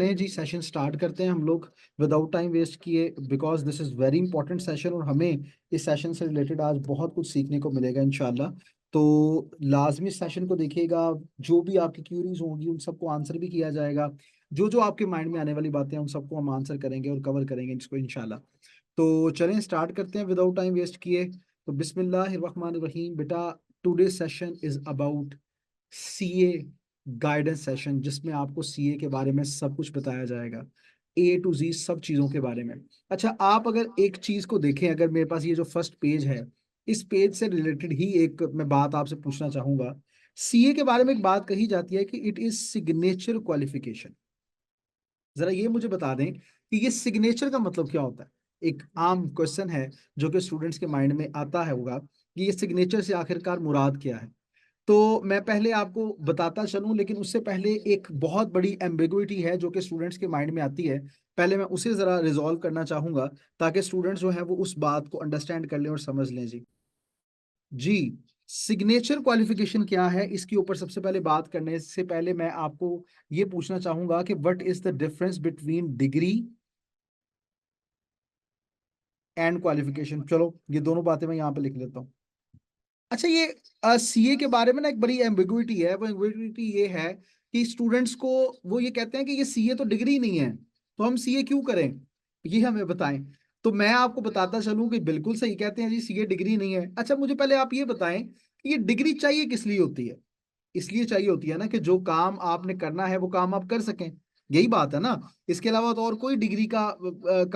चलें जी, session start करते हैं हम लोग विदाउट टाइम वेस्ट किए, because this is very important session और हमें इस सेशन से रिलेटेड आज बहुत कुछ सीखने को मिलेगा इंशाल्लाह। तो लाजमी इस सेशन को देखिएगा, जो भी आपकी क्यूरीज होंगी उन सबको आंसर भी किया जाएगा। जो जो आपके माइंड में आने वाली बातें हैं उन सबको हम आंसर करेंगे और कवर करेंगे इसको इंशाल्लाह। तो चलें स्टार्ट करते हैं विदाउट टाइम वेस्ट किए। तो बिस्मिल्लाहिर्रहमानिर्रहीम। बेटा, today session is about CA guidance session, जिसमें आपको सीए के बारे में सब कुछ बताया जाएगा, ए टू जी सब चीजों के बारे में। अच्छा, आप अगर एक चीज को देखें, अगर मेरे पास ये जो फर्स्ट पेज है, इस पेज से रिलेटेड ही एक मैं बात आपसे पूछना चाहूंगा। सीए के बारे में एक बात कही जाती है कि इट इज सिग्नेचर क्वालिफिकेशन। जरा ये मुझे बता दें कि ये सिग्नेचर का मतलब क्या होता है। एक आम क्वेश्चन है जो कि स्टूडेंट्स के माइंड में आता है होगा कि ये सिग्नेचर से आखिरकार मुराद क्या है। तो मैं पहले आपको बताता चलूं, लेकिन उससे पहले एक बहुत बड़ी एम्बिगुइटी है जो कि स्टूडेंट्स के माइंड में आती है। पहले मैं उसे जरा रिजॉल्व करना चाहूंगा ताकि स्टूडेंट्स जो हैं वो उस बात को अंडरस्टैंड कर लें और समझ लें। जी, सिग्नेचर क्वालिफिकेशन क्या है, इसके ऊपर सबसे पहले बात करने से पहले मैं आपको ये पूछना चाहूंगा कि what is the difference between degree and qualification. चलो ये दोनों बातें मैं यहाँ पे लिख लेता हूँ। अच्छा, ये सीए के बारे में ना एक बड़ी एम्बिगुइटी है। वो एम्बिगुइटी ये है कि स्टूडेंट्स को वो ये कहते हैं कि ये सीए तो डिग्री नहीं है, तो हम सीए क्यों करें, ये हमें बताएं। तो मैं आपको बताता चलूं कि बिल्कुल सही कहते हैं जी, सीए डिग्री नहीं है। अच्छा, मुझे पहले आप ये बताएं कि ये डिग्री चाहिए किस लिए होती है। इसलिए चाहिए होती है ना कि जो काम आपने करना है वो काम आप कर सकें। यही बात है ना। इसके अलावा तो और कोई डिग्री का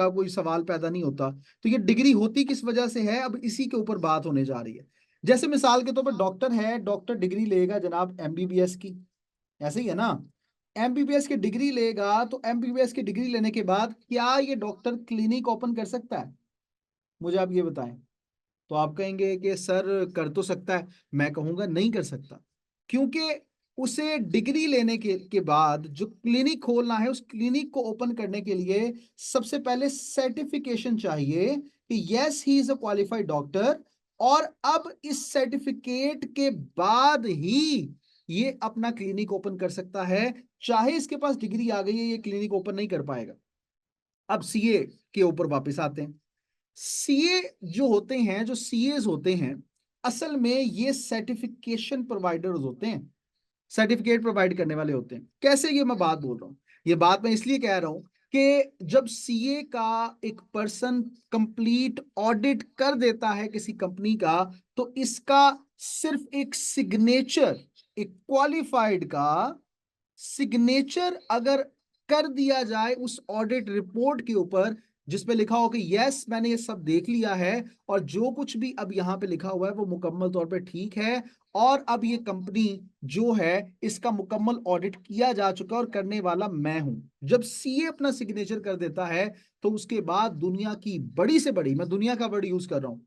कोई सवाल पैदा नहीं होता। तो ये डिग्री होती किस वजह से है, अब इसी के ऊपर बात होने जा रही है। जैसे मिसाल के तौर पर डॉक्टर है, डॉक्टर डिग्री लेगा जनाब एमबीबीएस की, ऐसे ही है ना। एमबीबीएस की डिग्री लेगा तो एमबीबीएस की डिग्री लेने के बाद क्या ये डॉक्टर क्लिनिक ओपन कर सकता है? मुझे आप ये बताएं। तो आप कहेंगे कि सर कर तो सकता है। मैं कहूंगा नहीं कर सकता, क्योंकि उसे डिग्री लेने के बाद जो क्लिनिक खोलना है, उस क्लिनिक को ओपन करने के लिए सबसे पहले सर्टिफिकेशन चाहिए कि yes he is a qualified doctor. और अब इस सर्टिफिकेट के बाद ही ये अपना क्लिनिक ओपन कर सकता है। चाहे इसके पास डिग्री आ गई है, ये क्लिनिक ओपन नहीं कर पाएगा। अब सीए के ऊपर वापस आते हैं। सीए जो होते हैं, जो सीएस होते हैं, असल में ये सर्टिफिकेशन प्रोवाइडर्स होते हैं, सर्टिफिकेट प्रोवाइड करने वाले होते हैं। कैसे ये मैं बात बोल रहा हूं, ये बात मैं इसलिए कह रहा हूं कि जब सीए का एक पर्सन कंप्लीट ऑडिट कर देता है किसी कंपनी का, तो इसका सिर्फ एक सिग्नेचर, एक क्वालिफाइड का सिग्नेचर अगर कर दिया जाए उस ऑडिट रिपोर्ट के ऊपर, जिसपे लिखा हो कि यस मैंने ये सब देख लिया है और जो कुछ भी अब यहाँ पे लिखा हुआ है वो मुकम्मल तौर पे ठीक है, और अब ये कंपनी जो है इसका मुकम्मल ऑडिट किया जा चुका है और करने वाला मैं हूं। जब सीए अपना सिग्नेचर कर देता है तो उसके बाद दुनिया की बड़ी से बड़ी, मैं दुनिया का वर्ड यूज कर रहा हूं,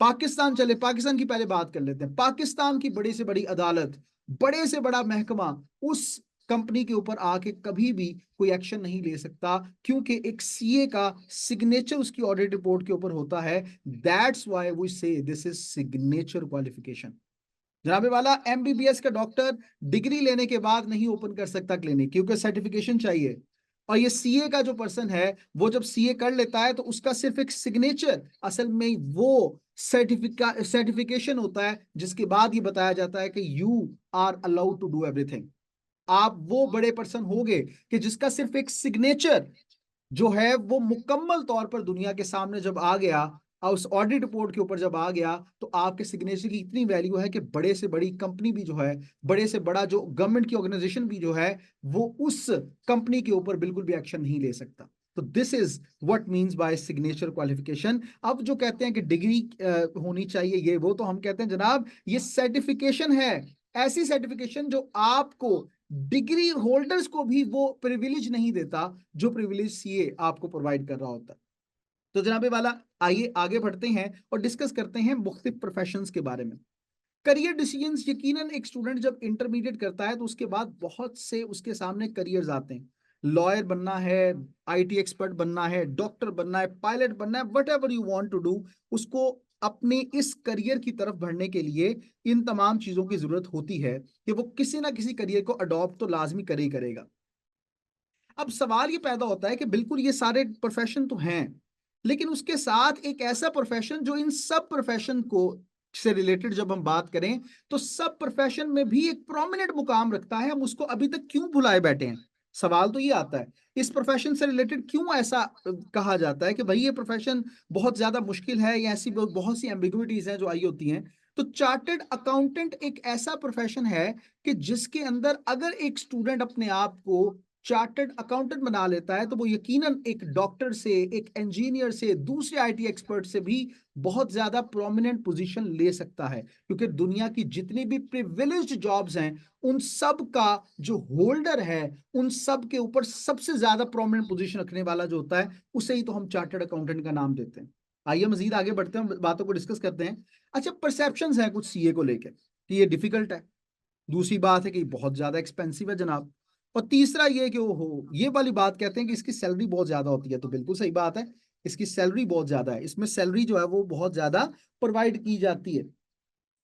पाकिस्तान चले, पाकिस्तान की पहले बात कर लेते हैं। पाकिस्तान की बड़ी से बड़ी अदालत, बड़े से बड़ा महकमा उस कंपनी के ऊपर आके कभी भी कोई एक्शन नहीं ले सकता, क्योंकि एक सीए का सिग्नेचर उसकी ऑडिट रिपोर्ट के ऊपर होता है। दैट्स व्हाई वी से दिस इज सिग्नेचर क्वालिफिकेशन। जनाबे वाला, एमबीबीएस का डॉक्टर डिग्री लेने के बाद नहीं ओपन कर सकता क्लिनिक, क्योंकि सर्टिफिकेशन चाहिए। और ये सीए का जो पर्सन है, वो जब सीए कर लेता है तो उसका सिर्फ एक सिग्नेचर, असल में वो सर्टिफिकेशन होता है, जिसके बाद ये बताया जाता है कि you are allowed to do everything. आप वो बड़े पर्सन होगे कि जिसका सिर्फ एक सिग्नेचर जो है वो मुकम्मल तौर पर दुनिया के सामने जब आ गया, और उस ऑडिट रिपोर्ट के ऊपर जब आ गया, तो आपके सिग्नेचर की इतनी वैल्यू है कि बड़े से बड़ी कंपनी भी जो है, बड़े से बड़ा जो गवर्नमेंट की ऑर्गेनाइजेशन भी जो है, वो उस कंपनी के ऊपर बिल्कुल भी एक्शन नहीं ले सकता। तो this is what means by signature qualification. अब जो कहते हैं कि डिग्री होनी चाहिए, ये वो, तो हम कहते हैं जनाब ये सर्टिफिकेशन है, ऐसी सर्टिफिकेशन जो आपको, डिग्री होल्डर्स को भी वो प्रिविलेज नहीं देता जो प्रिविलेज सीए आपको प्रोवाइड कर रहा होता है। तो जनाबे वाला, आइए आगे बढ़ते हैं और डिस्कस करते हैं मुख्तलिफ प्रोफेशंस के बारे में। करियर डिसीजंस, यकीनन एक स्टूडेंट जब इंटरमीडिएट करता है तो उसके बाद बहुत से उसके सामने करियर्स आते हैं। लॉयर बनना है, आईटी एक्सपर्ट बनना है, डॉक्टर बनना है, पायलट बनना है, whatever you want to do, उसको अपने इस करियर की तरफ बढ़ने के लिए इन तमाम चीजों की जरूरत होती है कि वो किसी ना किसी करियर को अडॉप्ट तो लाजमी करे ही करेगा। अब सवाल ये पैदा होता है कि बिल्कुल ये सारे प्रोफेशन तो हैं, लेकिन उसके साथ एक ऐसा प्रोफेशन जो इन सब प्रोफेशन को से रिलेटेड जब हम बात करें तो सब प्रोफेशन में भी एक प्रोमिनेंट मुकाम रखता है, हम उसको अभी तक क्यों भुलाए बैठे हैं? सवाल तो ये आता है, इस प्रोफेशन से रिलेटेड क्यों ऐसा कहा जाता है कि भाई ये प्रोफेशन बहुत ज्यादा मुश्किल है, या ऐसी बहुत सी एम्बिग्युइटीज हैं जो आई होती हैं। तो चार्टर्ड अकाउंटेंट एक ऐसा प्रोफेशन है कि जिसके अंदर अगर एक स्टूडेंट अपने आप को चार्टर्ड अकाउंटेंट बना लेता है तो वो यकीनन एक डॉक्टर से, एक इंजीनियर से, दूसरे आईटी एक्सपर्ट से भी बहुत ज्यादा प्रोमिनेंट पोजीशन ले सकता है, क्योंकि दुनिया की जितनी भी प्रिविलेज्ड जॉब्स हैं उन सब का जो होल्डर है, उन सब के ऊपर सबसे ज्यादा प्रोमिनेंट पोजीशन रखने वाला जो होता है उसे ही तो हम चार्टर्ड अकाउंटेंट का नाम देते हैं। आइए मजीद आगे बढ़ते हैं, बातों को डिस्कस करते हैं। अच्छा, परसेप्शंस हैं कुछ सीए को लेकर कि ये डिफिकल्ट है, दूसरी बात है कि बहुत ज्यादा एक्सपेंसिव है जनाब, और तीसरा ये कि ओहो, ये वाली बात कहते हैं कि इसकी सैलरी बहुत ज्यादा होती है। तो बिल्कुल सही बात है, इसकी सैलरी बहुत ज्यादा है, इसमें सैलरी जो है वो बहुत ज्यादा प्रोवाइड की जाती है,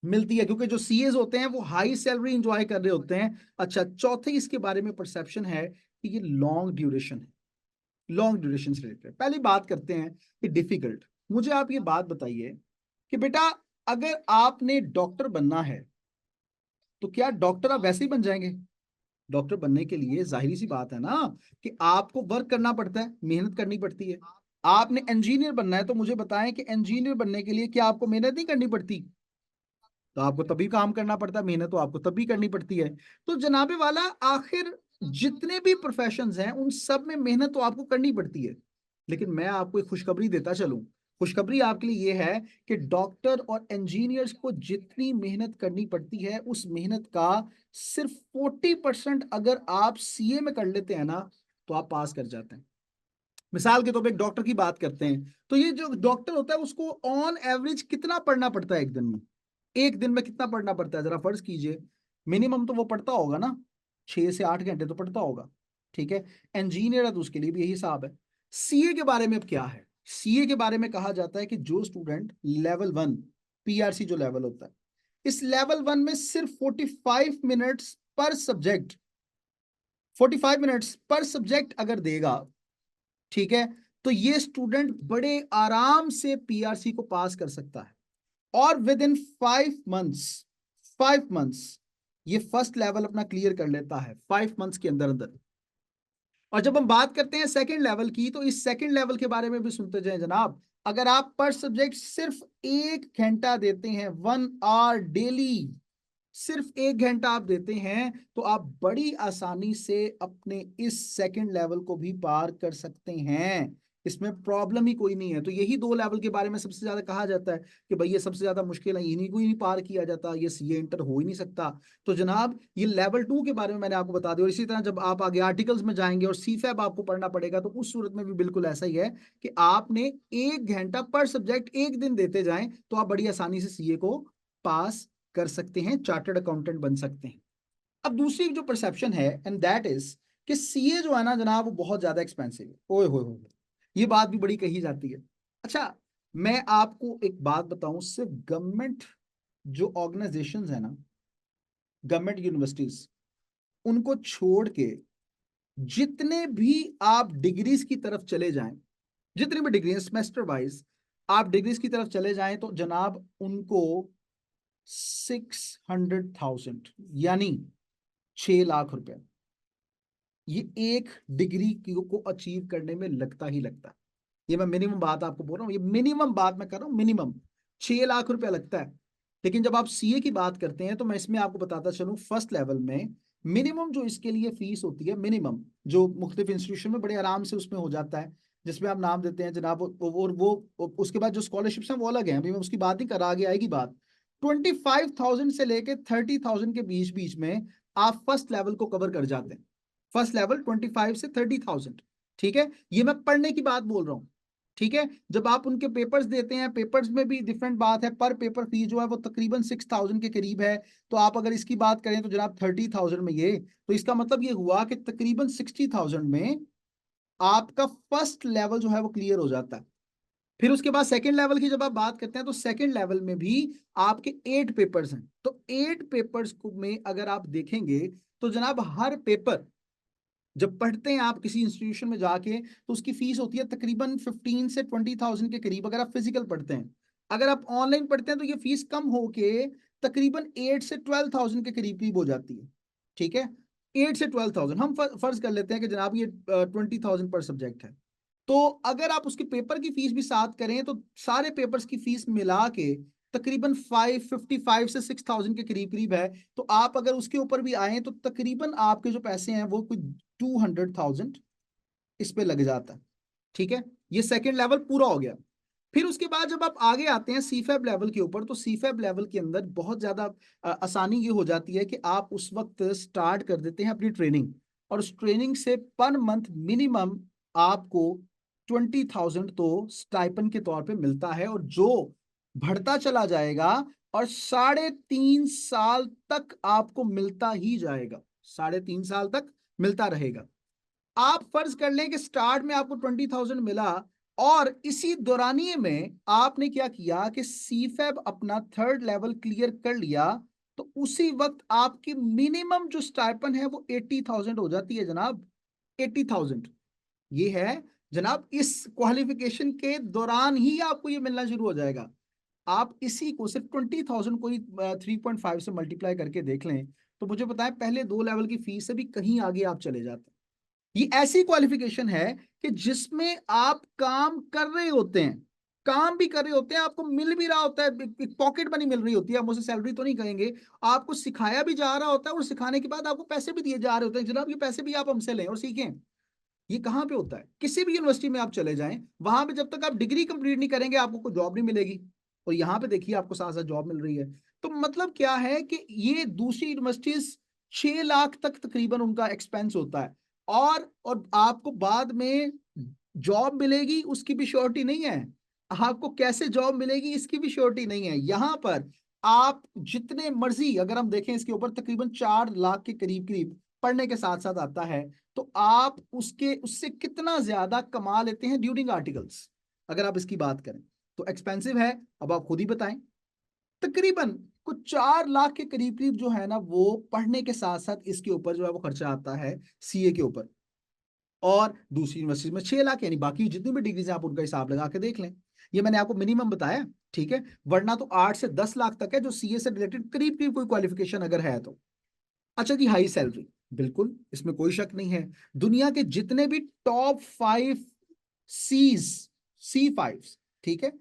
मिलती है, क्योंकि जो सीएस होते हैं वो हाई सैलरी इंजॉय कर रहे होते हैं। अच्छा, चौथे इसके बारे में परसेप्शन है कि ये लॉन्ग ड्यूरेशन है, लॉन्ग ड्यूरेशन से रिलेटेड। पहले बात करते हैं कि डिफिकल्ट। मुझे आप ये बात बताइए कि बेटा, अगर आपने डॉक्टर बनना है तो क्या डॉक्टर आप वैसे ही बन जाएंगे? डॉक्टर बनने के लिए जाहिर सी बात है ना कि आपको वर्क करना पड़ता है, मेहनत करनी पड़ती है। आपने इंजीनियर बनना है तो मुझे बताएं कि इंजीनियर बनने के लिए क्या आपको मेहनत नहीं करनी पड़ती? तो आपको तभी काम करना पड़ता है, मेहनत तो आपको तभी करनी पड़ती है। तो जनाबे वाला, आखिर जितने भी प्रोफेशंस हैं उन सब में मेहनत तो आपको करनी पड़ती है। लेकिन मैं आपको एक खुशखबरी देता चलूं, खुशखबरी आपके लिए ये है कि डॉक्टर और इंजीनियर्स को जितनी मेहनत करनी पड़ती है उस मेहनत का सिर्फ 40% अगर आप सीए में कर लेते हैं ना तो आप पास कर जाते हैं। मिसाल के तौर पे एक डॉक्टर की बात करते हैं, तो ये जो डॉक्टर होता है उसको ऑन एवरेज कितना पढ़ना पड़ता है एक दिन में? एक दिन में कितना पढ़ना पड़ता है जरा फर्ज कीजिए, मिनिमम तो वो पढ़ता होगा ना, 6 से 8 घंटे तो पढ़ता होगा। ठीक है, इंजीनियर है तो उसके लिए भी यही हिसाब है। सीए के बारे में अब क्या है? सीए के बारे में कहा जाता है कि जो स्टूडेंट लेवल 1 पीआरसी जो लेवल होता है, इस लेवल 1 में सिर्फ 45 मिनट्स पर सब्जेक्ट, 45 मिनट्स पर सब्जेक्ट अगर देगा, ठीक है, तो ये स्टूडेंट बड़े आराम से पीआरसी को पास कर सकता है। और विद इन 5 मंथ्स, 5 मंथ्स ये फर्स्ट लेवल अपना क्लियर कर लेता है, 5 मंथ्स के अंदर अंदर। और जब हम बात करते हैं सेकंड लेवल की, तो इस सेकंड लेवल के बारे में भी सुनते जाएं जनाब। अगर आप पर सब्जेक्ट सिर्फ 1 घंटा देते हैं, 1 आवर डेली, सिर्फ 1 घंटा आप देते हैं तो आप बड़ी आसानी से अपने इस सेकंड लेवल को भी पार कर सकते हैं, इसमें प्रॉब्लम ही कोई नहीं है। तो यही 2 लेवल के बारे में सबसे ज्यादा कहा जाता है कि भाई ये सबसे ज्यादा मुश्किल है, इन्हीं को ही नहीं पार किया जाता, ये सीए इंटर हो ही नहीं सकता। तो जनाब ये लेवल 2 के बारे में मैंने आपको बता दिया। और इसी तरह जब आप आगे आर्टिकल्स में जाएंगे और सीफैब आपको पढ़ना पड़ेगा तो उस सूरत में भी बिल्कुल ऐसा ही है कि आपने 1 घंटा पर सब्जेक्ट एक दिन देते जाएं तो आप बड़ी आसानी से सीए को पास कर सकते हैं, चार्टर्ड अकाउंटेंट बन सकते हैं। अब दूसरी जो परसेप्शन है, एंड दैट इज कि सीए जो है ना जनाब वो बहुत ज्यादा एक्सपेंसिव है। ओए होए, ये बात भी बड़ी कही जाती है। अच्छा, मैं आपको एक बात बताऊं, सिर्फ गवर्नमेंट जो ऑर्गेनाइजेशंस है ना, गवर्नमेंट यूनिवर्सिटीज, उनको छोड़ के जितने भी आप डिग्रीज की तरफ चले जाएं, जितनी भी डिग्री सेमेस्टर वाइज आप डिग्रीज की तरफ चले जाएं तो जनाब उनको 600,000 यानी 6 लाख रुपए ये एक डिग्री को अचीव करने में लगता ही लगता है। ये मैं मिनिमम बात आपको बोल रहा हूँ, ये मिनिमम बात मैं कर रहा हूँ, मिनिमम 6 लाख रुपया लगता है। लेकिन जब आप सीए की बात करते हैं तो मैं इसमें आपको बताता चलूं, फर्स्ट लेवल में मिनिमम जो इसके लिए फीस होती है, मिनिमम जो मुख्तलिफ इंस्टीट्यूशन में बड़े आराम से उसमें हो जाता है, जिसमें आप नाम देते हैं जनाब, उसके बाद जो स्कॉलरशिप्स हैं वो अलग हैं, अभी मैं उसकी बात नहीं कर रहा, आगे आएगी बात। 25,000 से लेके 30,000 के बीच बीच में आप फर्स्ट लेवल को कवर कर जाते हैं। फर्स्ट लेवल 25 से 30,000, ठीक है, ये मैं पढ़ने की बात बोल रहा हूँ। ठीक है, जब आप उनके पेपर्स देते हैं, पेपर्स में भी डिफरेंट बात है, पर पेपर फीस जो है वो तकरीबन 6,000 के करीब है। तो आप अगर इसकी बात करें तो जनाब 30,000 में ये, तो इसका मतलब ये हुआ कि तकरीबन 60,000 में आपका फर्स्ट लेवल जो है वो क्लियर हो जाता है। फिर उसके बाद सेकंड लेवल की जब आप बात करते हैं तो सेकंड लेवल में भी आपके 8 पेपर्स हैं। तो 8 पेपर्स को में अगर आप देखेंगे तो जनाब हर पेपर जब पढ़ते हैं आप किसी इंस्टीट्यूशन में जाके, तो उसकी फीस होती है तकरीबन 15 से 20,000 के करीब, अगर आप फिजिकल पढ़ते हैं। अगर आप ऑनलाइन पढ़ते हैं तो ये फीस कम होके तकरीबन 8 से 12,000 के करीब करीब हो जाती है। ठीक है, 8 से 12,000 हम फर्ज कर लेते हैं कि जनाब ये 20,000 पर सब्जेक्ट है। तो अगर आप उसके पेपर की फीस भी साथ करें तो सारे पेपर्स की फीस मिला के तकरीबन 555 से 6,000 के करीब करीब है। तो आप अगर उसके ऊपर भी आए तो तकरीबन आपके जो पैसे हैं वो कोई 200,000 इस पे लग जाता है। ठीक है, ये सेकेंड लेवल पूरा हो गया। फिर उसके बाद जब आप आगे आते हैं सीफैब लेवल के ऊपर, तो सीफैब लेवल के अंदर बहुत ज्यादा आसानी ये हो जाती है कि आप उस वक्त स्टार्ट कर देते हैं अपनी ट्रेनिंग, और उस ट्रेनिंग से पर मंथ मिनिमम आपको 20,000 तो स्टाइपन के तौर पे मिलता है, और जो बढ़ता चला जाएगा, और 3.5 साल तक आपको मिलता ही जाएगा, 3.5 साल तक मिलता रहेगा। आप फर्ज कर लें कि स्टार्ट में आपको 20,000 मिला, और इसी दौरानिए में आपने क्या किया कि सीफैब अपना थर्ड लेवल क्लियर कर लिया, तो उसी वक्त आपकी मिनिमम जो स्टाइपन है वो 80,000 हो जाती है जनाब। 80,000 ये है जनाब, इस क्वालिफिकेशन के दौरान ही आपको ये मिलना शुरू हो जाएगा। आप इसी को सिर्फ 20,000 को ही 3.5 से मल्टीप्लाई करके देख लें, तो मुझे पता है पहले 2 लेवल की फीस से भी कहीं आगे आप चले जाते हैं। ये ऐसी क्वालिफिकेशन है कि जिसमें आप काम कर रहे होते हैं, काम भी कर रहे होते हैं, आपको मिल भी रहा होता है, एक पॉकेट मनी मिल रही होती है, मुझे सैलरी तो नहीं कहेंगे, आपको सिखाया भी जा रहा होता है, और सिखाने के बाद आपको पैसे भी दिए जा रहे होते हैं, जनाब ये पैसे भी आप हमसे लें और सीखें। ये कहाँ पे होता है? किसी भी यूनिवर्सिटी में आप चले जाएं, वहां पे जब तक आप डिग्री कंप्लीट नहीं करेंगे आपको कोई जॉब नहीं मिलेगी, और यहाँ पे देखिए आपको साथ साथ जॉब मिल रही है। तो मतलब क्या है कि ये दूसरी यूनिवर्सिटीज 6 लाख तक तकरीबन उनका एक्सपेंस होता है, और आपको बाद में जॉब मिलेगी उसकी भी श्योरिटी नहीं है, आपको कैसे जॉब मिलेगी इसकी भी श्योरिटी नहीं है। यहाँ पर आप जितने मर्जी, अगर हम देखें इसके ऊपर तकरीबन 4 लाख के करीब करीब पढ़ने के साथ साथ आता है, तो आप उसके उससे कितना ज्यादा कमा लेते हैं ड्यूरिंग आर्टिकल्स, अगर आप इसकी बात करें तो एक्सपेंसिव है। अब आप खुद ही बताएं, तकरीबन कुछ 4 लाख के करीब करीब जो है ना, वो पढ़ने के साथ साथ इसके ऊपर जो है वो खर्चा आता है सीए के ऊपर। और दूसरी यूनिवर्सिटी में 6 लाख, यानी बाकी जितनी भी डिग्रीज हैं आप उनका हिसाब लगा के देख लें। ये मैंने आपको मिनिमम बताया, ठीक है, वरना तो 8 से 10 लाख तक है जो सीए से रिलेटेड करीब करीब कोई क्वालिफिकेशन अगर है तो। अच्छा जी, हाई सैलरी, बिल्कुल इसमें कोई शक नहीं है। दुनिया के जितने भी टॉप 5 सीज, C5, ठीक है,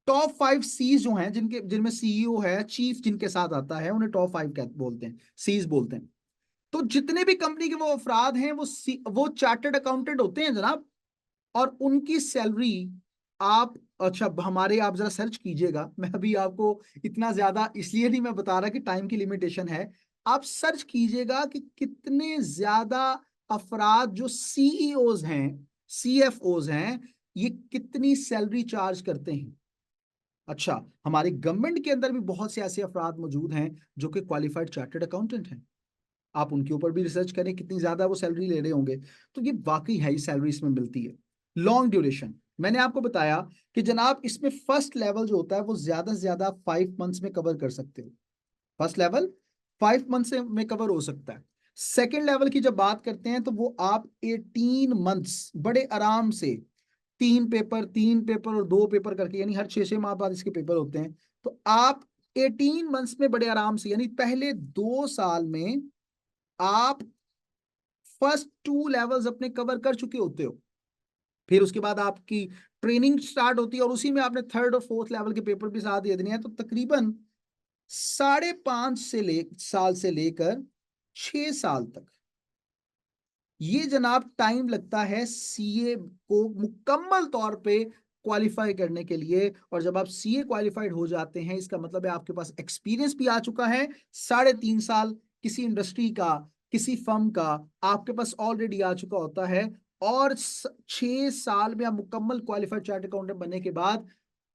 टॉप 5 सीज जो हैं, जिनमें सीईओ है, चीफ जिनके साथ आता है, उन्हें टॉप 5 बोलते हैं, सीज बोलते हैं। तो जितने भी कंपनी के वो अफराद हैं वो चार्टर्ड अकाउंटेंट होते हैं जनाब, और उनकी सैलरी आप, अच्छा हमारे, आप जरा सर्च कीजिएगा, मैं अभी आपको इतना ज्यादा इसलिए नहीं मैं बता रहा कि टाइम की लिमिटेशन है, आप सर्च कीजिएगा कि कितने ज्यादा अफराद जो सीईओज हैं, सीएफओज हैं, ये कितनी सैलरी चार्ज करते हैं। अच्छा, हमारे गवर्नमेंट के अंदर भी बहुत से ऐसे अफराद मौजूद हैं जो कि क्वालिफाइड चार्टर्ड अकाउंटेंट हैं, आप उनके ऊपर भी रिसर्च करें कितनी ज्यादा वो सैलरी ले रहे होंगे। तो ये वाकई हाई सैलरी इसमें मिलती है। लॉन्ग ड्यूरेशन, मैंने आपको बताया कि जनाब इसमें फर्स्ट लेवल जो होता है वो ज्यादा से ज्यादा 5 मंथ्स में कवर कर सकते हो, फर्स्ट लेवल 5 मंथ में कवर हो सकता है। सेकेंड लेवल की जब बात करते हैं तो वो आप 18 मंथ्स बड़े आराम से, 3 पेपर और 2 पेपर करके, यानी हर 6 6 माह बाद इसके पेपर होते हैं, तो आप 18 मंथ्स में बड़े आराम से, यानी पहले 2 साल में आप फर्स्ट 2 लेवल्स अपने कवर कर चुके होते हो। फिर उसके बाद आपकी ट्रेनिंग स्टार्ट होती है, और उसी में आपने थर्ड और फोर्थ लेवल के पेपर भी साथ दे देने हैं, तो तकरीबन 5.5 साल से लेकर 6 साल तक ये जनाब टाइम लगता है सीए को मुकम्मल तौर पे क्वालिफाई करने के लिए। और जब आप सीए क्वालिफाइड हो जाते हैं, इसका मतलब है आपके पास एक्सपीरियंस भी आ चुका है, 3.5 साल किसी इंडस्ट्री का, किसी फर्म का आपके पास ऑलरेडी आ चुका होता है। और 6 साल में आप मुकम्मल क्वालिफाइड चार्ट अकाउंटेंट बनने के बाद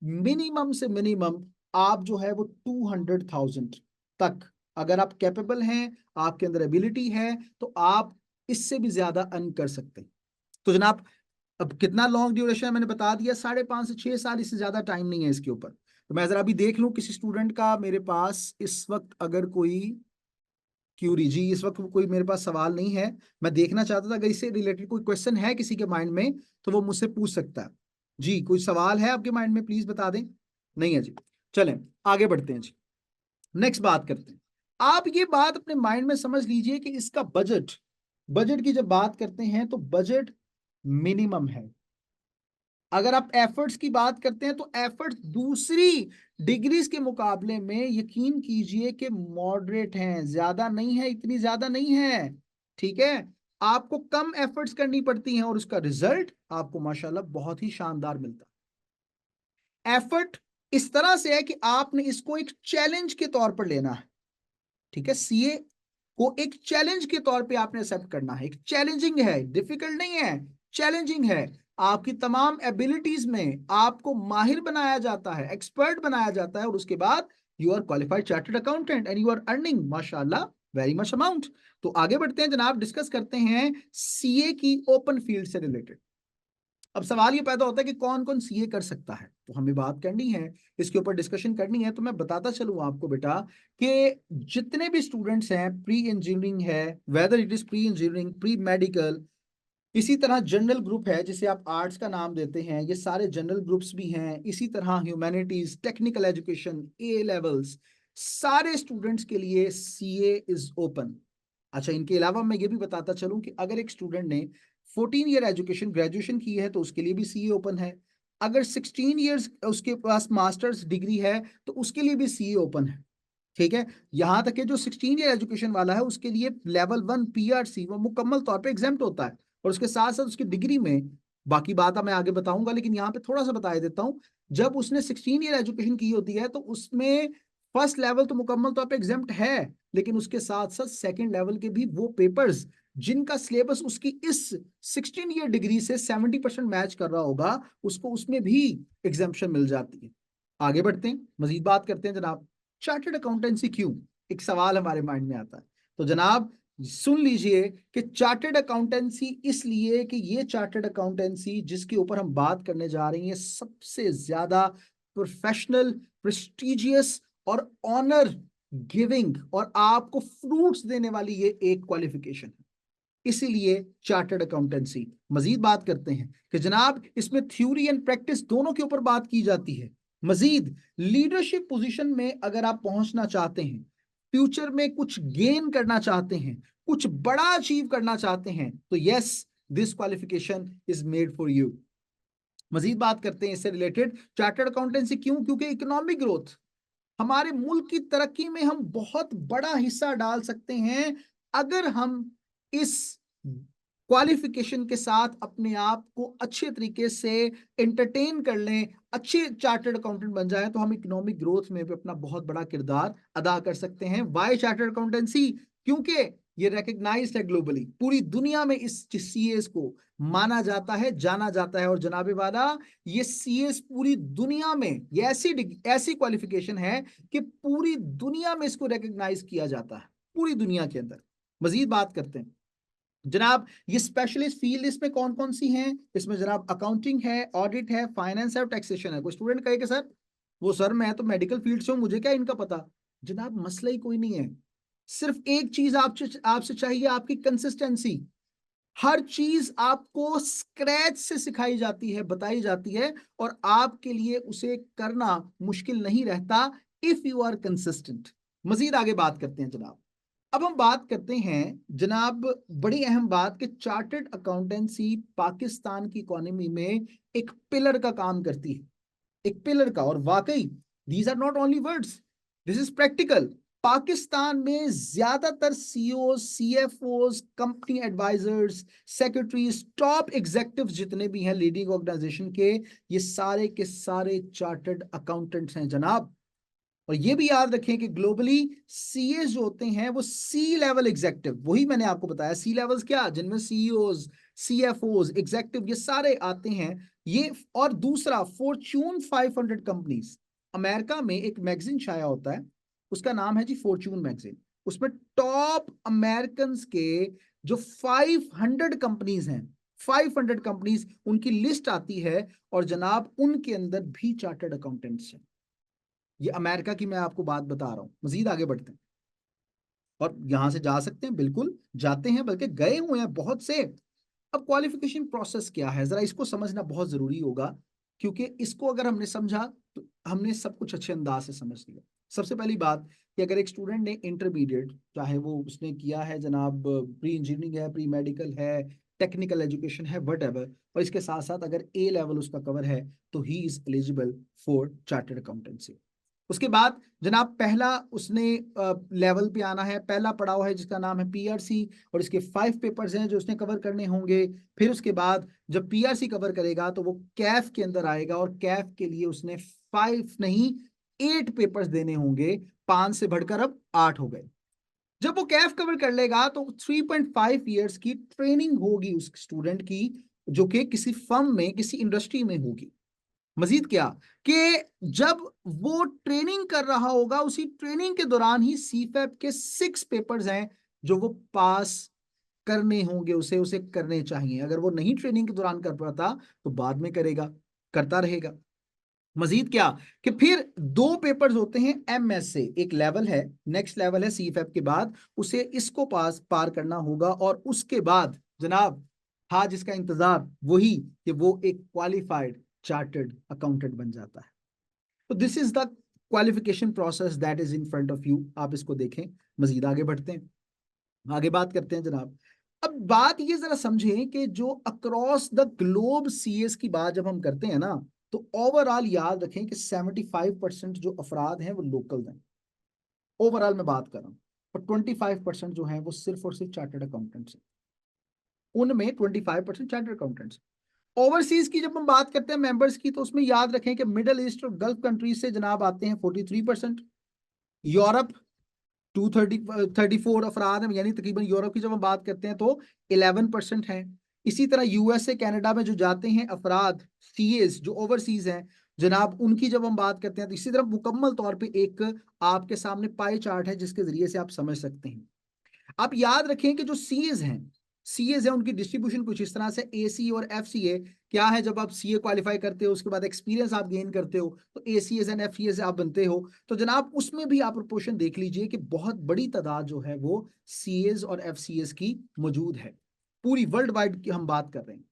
मिनिमम से मिनिमम आप जो है वो 200,000 तक, अगर आप कैपेबल हैं, आपके अंदर एबिलिटी है, तो आप इससे भी ज्यादा अर्न कर सकते हैं। तो जनाब, अब कितना लॉन्ग ड्यूरेशन है मैंने बता दिया, 5.5 से 6 साल, इससे ज्यादा टाइम नहीं है इसके ऊपर। तो मैं जरा अभी देख लूं किसी स्टूडेंट का मेरे पास इस वक्त अगर कोई क्यूरी जी, इस वक्त कोई मेरे पास सवाल नहीं है, मैं देखना चाहता था अगर इससे रिलेटेड कोई क्वेश्चन है किसी के माइंड में तो वो मुझसे पूछ सकता है। जी कोई सवाल है आपके माइंड में, प्लीज बता दें। नहीं है जी, चलें आगे बढ़ते हैं जी, नेक्स्ट बात करते हैं। आप ये बात अपने माइंड में समझ लीजिए कि इसका बजट, बजट की जब बात करते हैं तो बजट मिनिमम है। अगर आप एफर्ट्स की बात करते हैं तो एफर्ट्स दूसरी डिग्रीज के मुकाबले में यकीन कीजिए कि मॉडरेट हैं, ज्यादा नहीं है, इतनी ज्यादा नहीं है। ठीक है, आपको कम एफर्ट्स करनी पड़ती हैं और उसका रिजल्ट आपको माशाल्लाह बहुत ही शानदार मिलता है। एफर्ट इस तरह से है कि आपने इसको एक चैलेंज के तौर पर लेना है। ठीक है, सीए को एक चैलेंज के तौर पे आपने एक्सेप्ट करना है। एक चैलेंजिंग है, डिफिकल्ट नहीं है, चैलेंजिंग है। आपकी तमाम एबिलिटीज में आपको माहिर बनाया जाता है, एक्सपर्ट बनाया जाता है, और उसके बाद you are qualified chartered accountant and you are earning माशाल्लाह वेरी मच अमाउंट। तो आगे बढ़ते हैं जनाब, डिस्कस करते हैं सीए की ओपन फील्ड से रिलेटेड। अब सवाल ये पैदा होता है कि कौन कौन सीए कर सकता है, तो हमें बात करनी है, इसके ऊपर डिस्कशन करनी है। तो मैं बताता चलूं आपको बेटा कि जितने भी स्टूडेंट्स हैं, प्री इंजीनियरिंग है, whether it is pre engineering, pre medical, इसी तरह जनरल ग्रुप है जिसे आप आर्ट्स का नाम देते हैं, ये सारे जनरल ग्रुप्स भी हैं। इसी तरह humanities, technical education, A levels, सारे स्टूडेंट्स के लिए सीए इज ओपन। अच्छा, इनके अलावा मैं ये भी बताता चलूं कि अगर एक स्टूडेंट ने 14 ईयर एजुकेशन ग्रेजुएशन की है तो उसके लिए भी सीए ओपन है। अगर 16 ईयर्स उसके पास मास्टर्स डिग्री है तो उसके लिए भी सीए ओपन है। ठीक है, यहां तक कि जो 16 ईयर एजुकेशन वाला है उसके लिए लेवल 1 पीआरसी वो मुकम्मल तौर पे एग्जाम्प्ट होता है, और उसके साथ साथ उसकी डिग्री में, बाकी बात मैं आगे बताऊंगा लेकिन यहाँ पे थोड़ा सा बता देता हूँ, जब उसने 16 ईयर एजुकेशन की होती है तो उसमें फर्स्ट लेवल तो मुकम्मल तौर पे एग्जाम्प्ट है, लेकिन उसके साथ साथ सेकंड लेवल के भी वो पेपर्स जिनका सिलेबस उसकी इस 16 ईयर डिग्री से 70% मैच कर रहा होगा, उसको उसमें भी एग्जाम्पशन मिल जाती है। आगे बढ़ते हैं, मजीद बात करते हैं जनाब। चार्टर्ड अकाउंटेंसी क्यों, एक सवाल हमारे माइंड में आता है। तो जनाब सुन लीजिए कि चार्टर्ड अकाउंटेंसी इसलिए कि ये चार्टर्ड अकाउंटेंसी जिसके ऊपर हम बात करने जा रहे हैं सबसे ज्यादा प्रोफेशनल, प्रेस्टिजियस और ऑनर गिविंग और आपको फ्रूट्स देने वाली ये एक क्वालिफिकेशन है, इसीलिए चार्टर्ड अकाउंटेंसी। मजीद बात करते हैं कि जनाब इसमें थ्योरी एंड प्रैक्टिस दोनों के ऊपर बात की जाती है। मजीद लीडरशिप पोजीशन में अगर आप पहुंचना चाहते हैं, फ्यूचर में कुछ गेन करना चाहते हैं, कुछ बड़ा अचीव करना चाहते हैं, तो yes, this qualification is made for you. मजीद बात करते हैं इससे रिलेटेड, चार्टर्ड अकाउंटेंसी क्यों, क्योंकि इकोनॉमिक ग्रोथ, हमारे मुल्क की तरक्की में हम बहुत बड़ा हिस्सा डाल सकते हैं अगर हम इस क्वालिफिकेशन के साथ अपने आप को अच्छे तरीके से एंटरटेन कर लें, अच्छे चार्टर्ड अकाउंटेंट बन जाएं, तो हम इकोनॉमिक ग्रोथ में भी अपना बहुत बड़ा किरदार अदा कर सकते हैं। वाई चार्टर्ड अकाउंटेंसी, क्योंकि ये रिकग्नाइज्ड है ग्लोबली, पूरी दुनिया में इस सीएस को माना जाता है, जाना जाता है। और जनाबे वाला, ये सीएस पूरी दुनिया में ये ऐसी क्वालिफिकेशन है कि पूरी दुनिया में इसको रिकग्नाइज किया जाता है, पूरी दुनिया के अंदर। मजीद बात करते हैं जनाब, ये स्पेशलिस्ट फील्ड इसमें कौन कौन सी हैं। इसमें जनाब अकाउंटिंग है, ऑडिट है, फाइनेंस है और टैक्सेशन है। कोई स्टूडेंट कहे कि सर वो सर मैं तो मेडिकल फील्ड से हूं, मुझे क्या इनका पता। जनाब मसला ही कोई नहीं है, सिर्फ एक चीज आपसे आपसे चाहिए, आपकी कंसिस्टेंसी। हर चीज आपको स्क्रैच से सिखाई जाती है, बताई जाती है, और आपके लिए उसे करना मुश्किल नहीं रहता इफ यू आर कंसिस्टेंट। मजीद आगे बात करते हैं जनाब। अब हम बात करते हैं जनाब, बड़ी अहम बात कि चार्टर्ड अकाउंटेंसी पाकिस्तान की इकोनॉमी में एक पिलर का काम करती है, एक पिलर का। और वाकई these are not only words, this is practical. Pakistan में ज्यादातर CEO, CFO, company advisers, secretaries, top executives जितने भी हैं लीडिंग ऑर्गेनाइजेशन के, ये सारे के सारे चार्टर्ड अकाउंटेंट्स हैं जनाब। और ये भी याद रखें कि ग्लोबली सीए जो होते हैं वो सी लेवल एग्जेक्टिव, वही मैंने आपको बताया, सी लेवल्स क्या, जिनमें सीईओज, सीएफओज, एग्जेक्टिव ये सारे आते हैं ये। और दूसरा, फॉर्च्यून 500 कंपनीज, अमेरिका में एक मैगजीन छाया होता है, उसका नाम है जी फॉर्च्यून मैगजीन। उसमें टॉप अमेरिकन के जो 500 कंपनीज हैं, 500 कंपनीज उनकी लिस्ट आती है, और जनाब उनके अंदर भी चार्टर्ड अकाउंटेंट्स हैं। ये अमेरिका की मैं आपको बात बता रहा हूं। मजीद आगे बढ़ते हैं और यहां से जा सकते हैं, बिल्कुल जाते हैं, बल्कि गए हुए हैं बहुत से। अब क्वालिफिकेशन प्रोसेस क्या है, जरा इसको समझना बहुत जरूरी होगा, क्योंकि इसको अगर हमने समझा तो हमने सब कुछ अच्छे अंदाज से समझ लिया। सबसे पहली बात कि अगर एक स्टूडेंट ने इंटरमीडिएट, चाहे वो उसने किया है जनाब प्री इंजीनियरिंग है, प्री मेडिकल है, टेक्निकल एजुकेशन है, वट एवर, और इसके साथ साथ अगर ए लेवल उसका कवर है, तो he is eligible for chartered accountancy. उसके बाद जनाब पहला उसने लेवल पे आना है, पहला पड़ाव है जिसका नाम है पीआरसी, और इसके 5 पेपर्स हैं जो उसने कवर करने होंगे। फिर उसके बाद जब पीआरसी कवर करेगा तो वो कैफ के अंदर आएगा, और कैफ के लिए उसने 5 नहीं 8 पेपर्स देने होंगे, 5 से बढ़कर अब 8 हो गए। जब वो कैफ कवर कर लेगा तो 3.5 ईयर्स की ट्रेनिंग होगी उस स्टूडेंट की, जो कि किसी फर्म में, किसी इंडस्ट्री में होगी। मजीद क्या कि जब वो ट्रेनिंग कर रहा होगा, उसी ट्रेनिंग के दौरान ही सीफैप के 6 पेपर्स हैं जो वो पास करने होंगे, उसे उसे करने चाहिए। अगर वो नहीं ट्रेनिंग के दौरान कर पाता तो बाद में करेगा, करता रहेगा। मजीद क्या कि फिर 2 पेपर्स होते हैं एमएस से, एक लेवल है, नेक्स्ट लेवल है सीफैप के बाद, उसे इसको पार करना होगा, और उसके बाद जनाब हाँ जिसका इंतजार वही कि वो एक क्वालिफाइड चार्टर्ड अकाउंटेंट बन जाता है। तो this is the qualification process that is in front of you. आप इसको देखें। मजीद आगे बढ़ते हैं, आगे बात करते हैं जनाब। अब बात ये जरा समझें कि जो अक्रॉस द ग्लोब सीएस की बात जब हम करते हैं ना, तो ओवरऑल याद रखें कि 75% जो अफराद हैं वो लोकल हैं। ओवरऑल मैं बात कर रहा हूँ। और 25% जो है वो सिर्फ और सिर्फ चार्टर्ड अकाउंटेंट्स हैं। उनमें 25% चार्टर्ड अकाउंटेंट्स। ओवरसीज की जब हम बात करते हैं मेंबर्स की, तो उसमें याद रखें कि मिडल ईस्ट और गल्फ कंट्रीज से जनाब आते हैं 43%। यूरोप 234 अफराद हैं, यानी तकरीबन यूरोप की जब हम बात करते हैं तो 11% है। इसी तरह यूएसए कनाडा में जो जाते हैं अफराद सीएस जो ओवरसीज हैं जनाब, उनकी जब हम बात करते हैं तो इसी तरह मुकम्मल तौर पे एक आपके सामने पाई चार्ट है जिसके जरिए से आप समझ सकते हैं। आप याद रखें कि जो सीएज है उनकी डिस्ट्रीब्यूशन कुछ इस तरह से ए सी और एफ सी ए क्या है। जब आप सीए क्वालिफाई करते हो उसके बाद एक्सपीरियंस आप गेन करते हो तो A C S and F C S आप बनते हो। तो जनाब उसमें भी आप प्रोपोर्शन देख लीजिए कि बहुत बड़ी तादाद जो है वो सीएज और एफ सी एस की मौजूद है। पूरी वर्ल्ड वाइड की हम बात कर रहे हैं।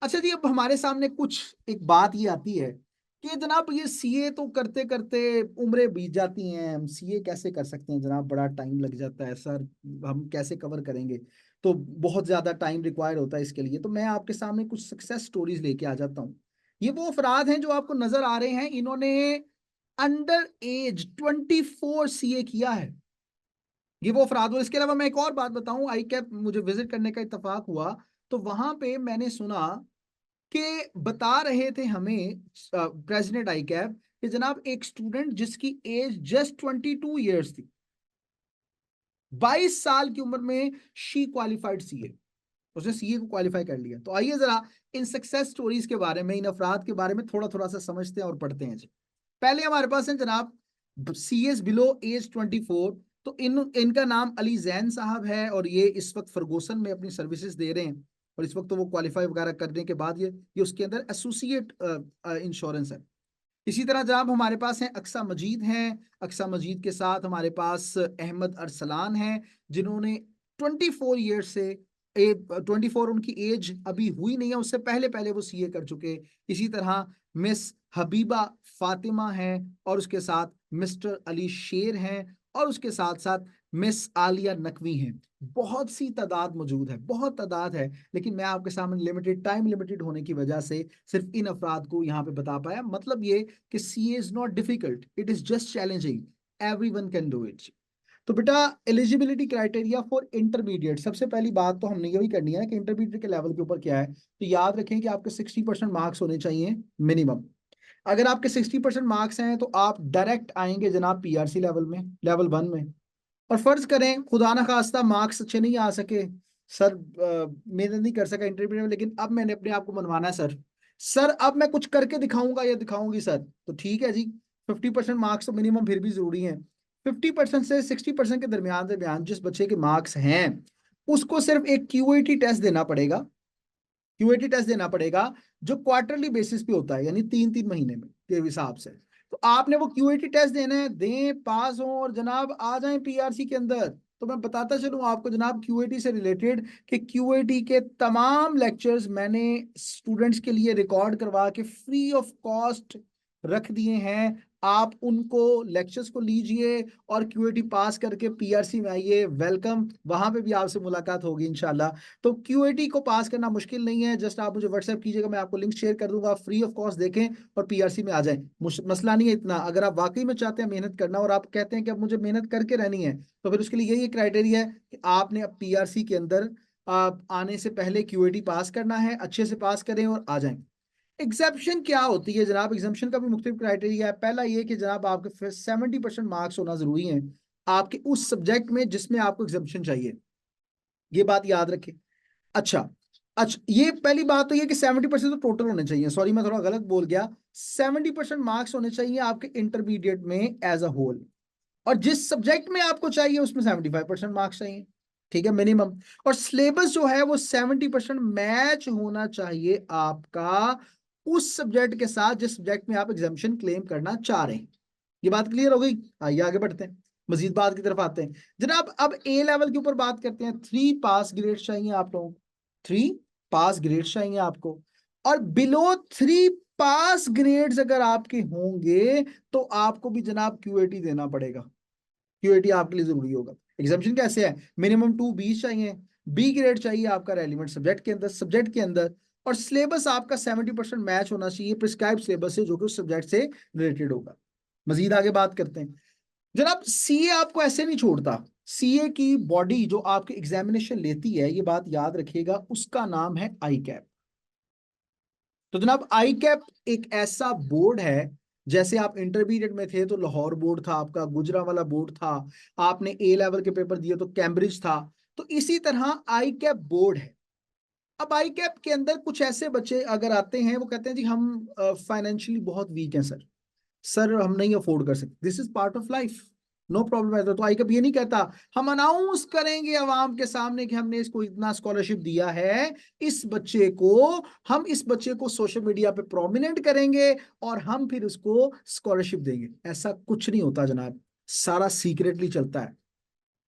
अच्छा जी, अब हमारे सामने कुछ एक बात ये आती है कि जनाब ये सीए तो करते करते उम्रें बीत जाती हैं, हम सीए कैसे कर सकते हैं जनाब, बड़ा टाइम लग जाता है सर, हम कैसे कवर करेंगे, तो बहुत ज्यादा टाइम रिक्वायर होता है इसके लिए। तो मैं आपके सामने कुछ सक्सेस स्टोरीज लेके आ जाता हूँ। ये वो अफराद हैं जो आपको नजर आ रहे हैं, इन्होंने अंडर एज 24 सीए किया है। ये वो अफराद। और इसके अलावा मैं एक और बात बताऊं, आई कैप मुझे विजिट करने का इत्तेफाक हुआ, तो वहां पे मैंने सुना कि बता रहे थे हमें प्रेसिडेंट आई कैप कि जनाब एक स्टूडेंट जिसकी एज जस्ट 22 ईयर्स थी, 22 साल की उम्र में शी क्वालिफाइड सीए, उसने सीए को क्वालिफाई कर लिया। तो आइए जरा इन सक्सेस स्टोरीज के बारे में, इन अफराद के बारे में थोड़ा थोड़ा सा समझते हैं और पढ़ते हैं जी। पहले हमारे पास है जनाब सीएस बिलो एज 24। तो इनका नाम अली जैन साहब है, और ये इस वक्त फर्गूसन में अपनी सर्विसेज दे रहे हैं। और इस वक्त तो वो क्वालिफाई वगैरह करने के बाद ये उसके अंदर एसोसिएट इंश्योरेंस है। इसी तरह जनाब हमारे पास हैं अक्सा मजीद हैं। अक्सा मजीद के साथ हमारे पास अहमद अरसलान हैं, जिन्होंने 24 ईयर से 24 उनकी एज अभी हुई नहीं है, उससे पहले पहले वो सीए कर चुके। इसी तरह मिस हबीबा फातिमा हैं, और उसके साथ मिस्टर अली शेर हैं, और उसके साथ साथ मिस आलिया नकवी हैं। बहुत सी तादाद मौजूद है, बहुत तादाद है, लेकिन मैं आपके सामने लिमिटेड टाइम, लिमिटेड होने की वजह से सिर्फ इन अफराद को यहाँ पे बता पाया। मतलब ये कि C is not difficult, it is just challenging, everyone can do it. तो बेटा एलिजिबिलिटी क्राइटेरिया फॉर इंटरमीडिएट, सबसे पहली बात तो हमने ये भी करनी है कि इंटरमीडिएट के लेवल के ऊपर क्या है। तो याद रखें कि आपके 60% मार्क्स होने चाहिए मिनिमम। अगर आपके 60% मार्क्स हैं तो आप डायरेक्ट आएंगे जनाब पीआरसी लेवल में, लेवल 1 में। और फर्ज करें खुदा ना खास्ता मार्क्स अच्छे नहीं आ सके, सर मेहनत नहीं कर सका इंटरव्यू में, लेकिन अब मैंने अपने आप को मनवाना है सर, सर अब मैं कुछ करके दिखाऊंगा या दिखाऊंगी सर, तो ठीक है जी। 50% मार्क्स तो मिनिमम फिर भी जरूरी है। 50% से 60% के दरमियान दरमियान जिस बच्चे के मार्क्स हैं, उसको सिर्फ एक क्यूएटी टेस्ट देना पड़ेगा। क्यूएटी टेस्ट देना पड़ेगा जो क्वार्टरली बेसिस पे होता है, यानी 3-3 महीने में के हिसाब से। तो आपने वो क्यूएटी टेस्ट देना है, दें, पास हो, और जनाब आ जाएं पीआरसी के अंदर। तो मैं बताता चलूं आपको जनाब क्यूएटी से रिलेटेड कि क्यूएटी के तमाम लेक्चर्स मैंने स्टूडेंट्स के लिए रिकॉर्ड करवा के फ्री ऑफ कॉस्ट रख दिए हैं। आप उनको लेक्चर्स को लीजिए और क्यूएटी पास करके पीआरसी में आइए, वेलकम, वहां पे भी आपसे मुलाकात होगी इंशाल्लाह। तो क्यूएटी को पास करना मुश्किल नहीं है, जस्ट आप मुझे व्हाट्सएप कीजिएगा, मैं आपको लिंक शेयर कर दूंगा, फ्री ऑफ कॉस्ट देखें और पीआरसी में आ जाएं। मसला नहीं है इतना। अगर आप वाकई में चाहते हैं मेहनत करना और आप कहते हैं कि अब मुझे मेहनत करके रहनी है, तो फिर उसके लिए यही क्राइटेरिया है कि आपने अब पीआरसी के अंदर आने से पहले क्यूएटी पास करना है, अच्छे से पास करें और आ जाएं। एग्जेप्शन क्या होती है जनाब? एग्जेप्शन का भी मुख्तलिफ क्राइटेरिया है। पहला ये कि जनाब आपके 70% मार्क्स होना जरूरी है आपके उस सब्जेक्ट में जिसमें आपको एग्जेप्शन चाहिए, ये बात याद रखें। अच्छा, अच्छा, ये पहली बात तो ये कि 70% तो टोटल होने चाहिए, सॉरी मैं थोड़ा गलत बोल गया, 70% मार्क्स होने चाहिए आपके इंटरमीडिएट में एज अ होल, और जिस सब्जेक्ट में आपको चाहिए उसमें 75% मार्क्स चाहिए, ठीक है, मिनिमम। और सिलेबस जो है वो 70% मैच होना चाहिए आपका उस सब्जेक्ट के साथ जिस सब्जेक्ट में आप एग्जामिशन क्लेम करना चाह रहे हैं। ये बात क्लियर हो गई? आइए आगे बढ़ते हैं, मजीद बात की तरफ आते हैं जनाब। अब ए लेवल के ऊपर बात करते हैं। 3 पास ग्रेड चाहिए आप लोगों को, 3 पास ग्रेड चाहिए आपको, और बिलो 3 पास ग्रेड्स अगर आपके होंगे तो आपको भी जनाब क्यूएटी देना पड़ेगा। क्यूएटी आपके लिए जरूरी होगा। एग्जामिशन कैसे है? मिनिमम 2 बी चाहिए, बी ग्रेड चाहिए आपका रेलिवेंट सब्जेक्ट के अंदर, और सिलेबस आपका 70% मैच होना चाहिए प्रिस्क्राइब सिलेबस से जो कि उस सब्जेक्ट से रिलेटेड होगा। मजीद आगे बात करते हैं जनाब। सीए आपको ऐसे नहीं छोड़ता। सीए की बॉडी जो आपके एग्जामिनेशन लेती है, ये बात याद रखिएगा, उसका नाम है आई कैप। तो जनाब आई कैप एक ऐसा बोर्ड है, जैसे आप इंटरमीडिएट में थे तो लाहौर बोर्ड था आपका, गुजरांवाला बोर्ड था, आपने ए लेवल के पेपर दिए तो कैम्ब्रिज था, तो इसी तरह आई कैप बोर्ड है। अब आई कैप के अंदर कुछ ऐसे बच्चे अगर आते हैं, वो कहते हैं जी हम फाइनेंशियली बहुत वीक हैं सर, सर हम नहीं अफोर्ड कर सकते, this is part of life, no problem है। तो आई कब ये नहीं कहता हम अनाउंस करेंगे अवाम के सामने कि हमने इसको इतना स्कॉलरशिप दिया है, इस बच्चे को, हम इस बच्चे को सोशल मीडिया पे प्रोमिनेंट करेंगे और हम फिर उसको स्कॉलरशिप देंगे। ऐसा कुछ नहीं होता जनाब, सारा सीक्रेटली चलता है,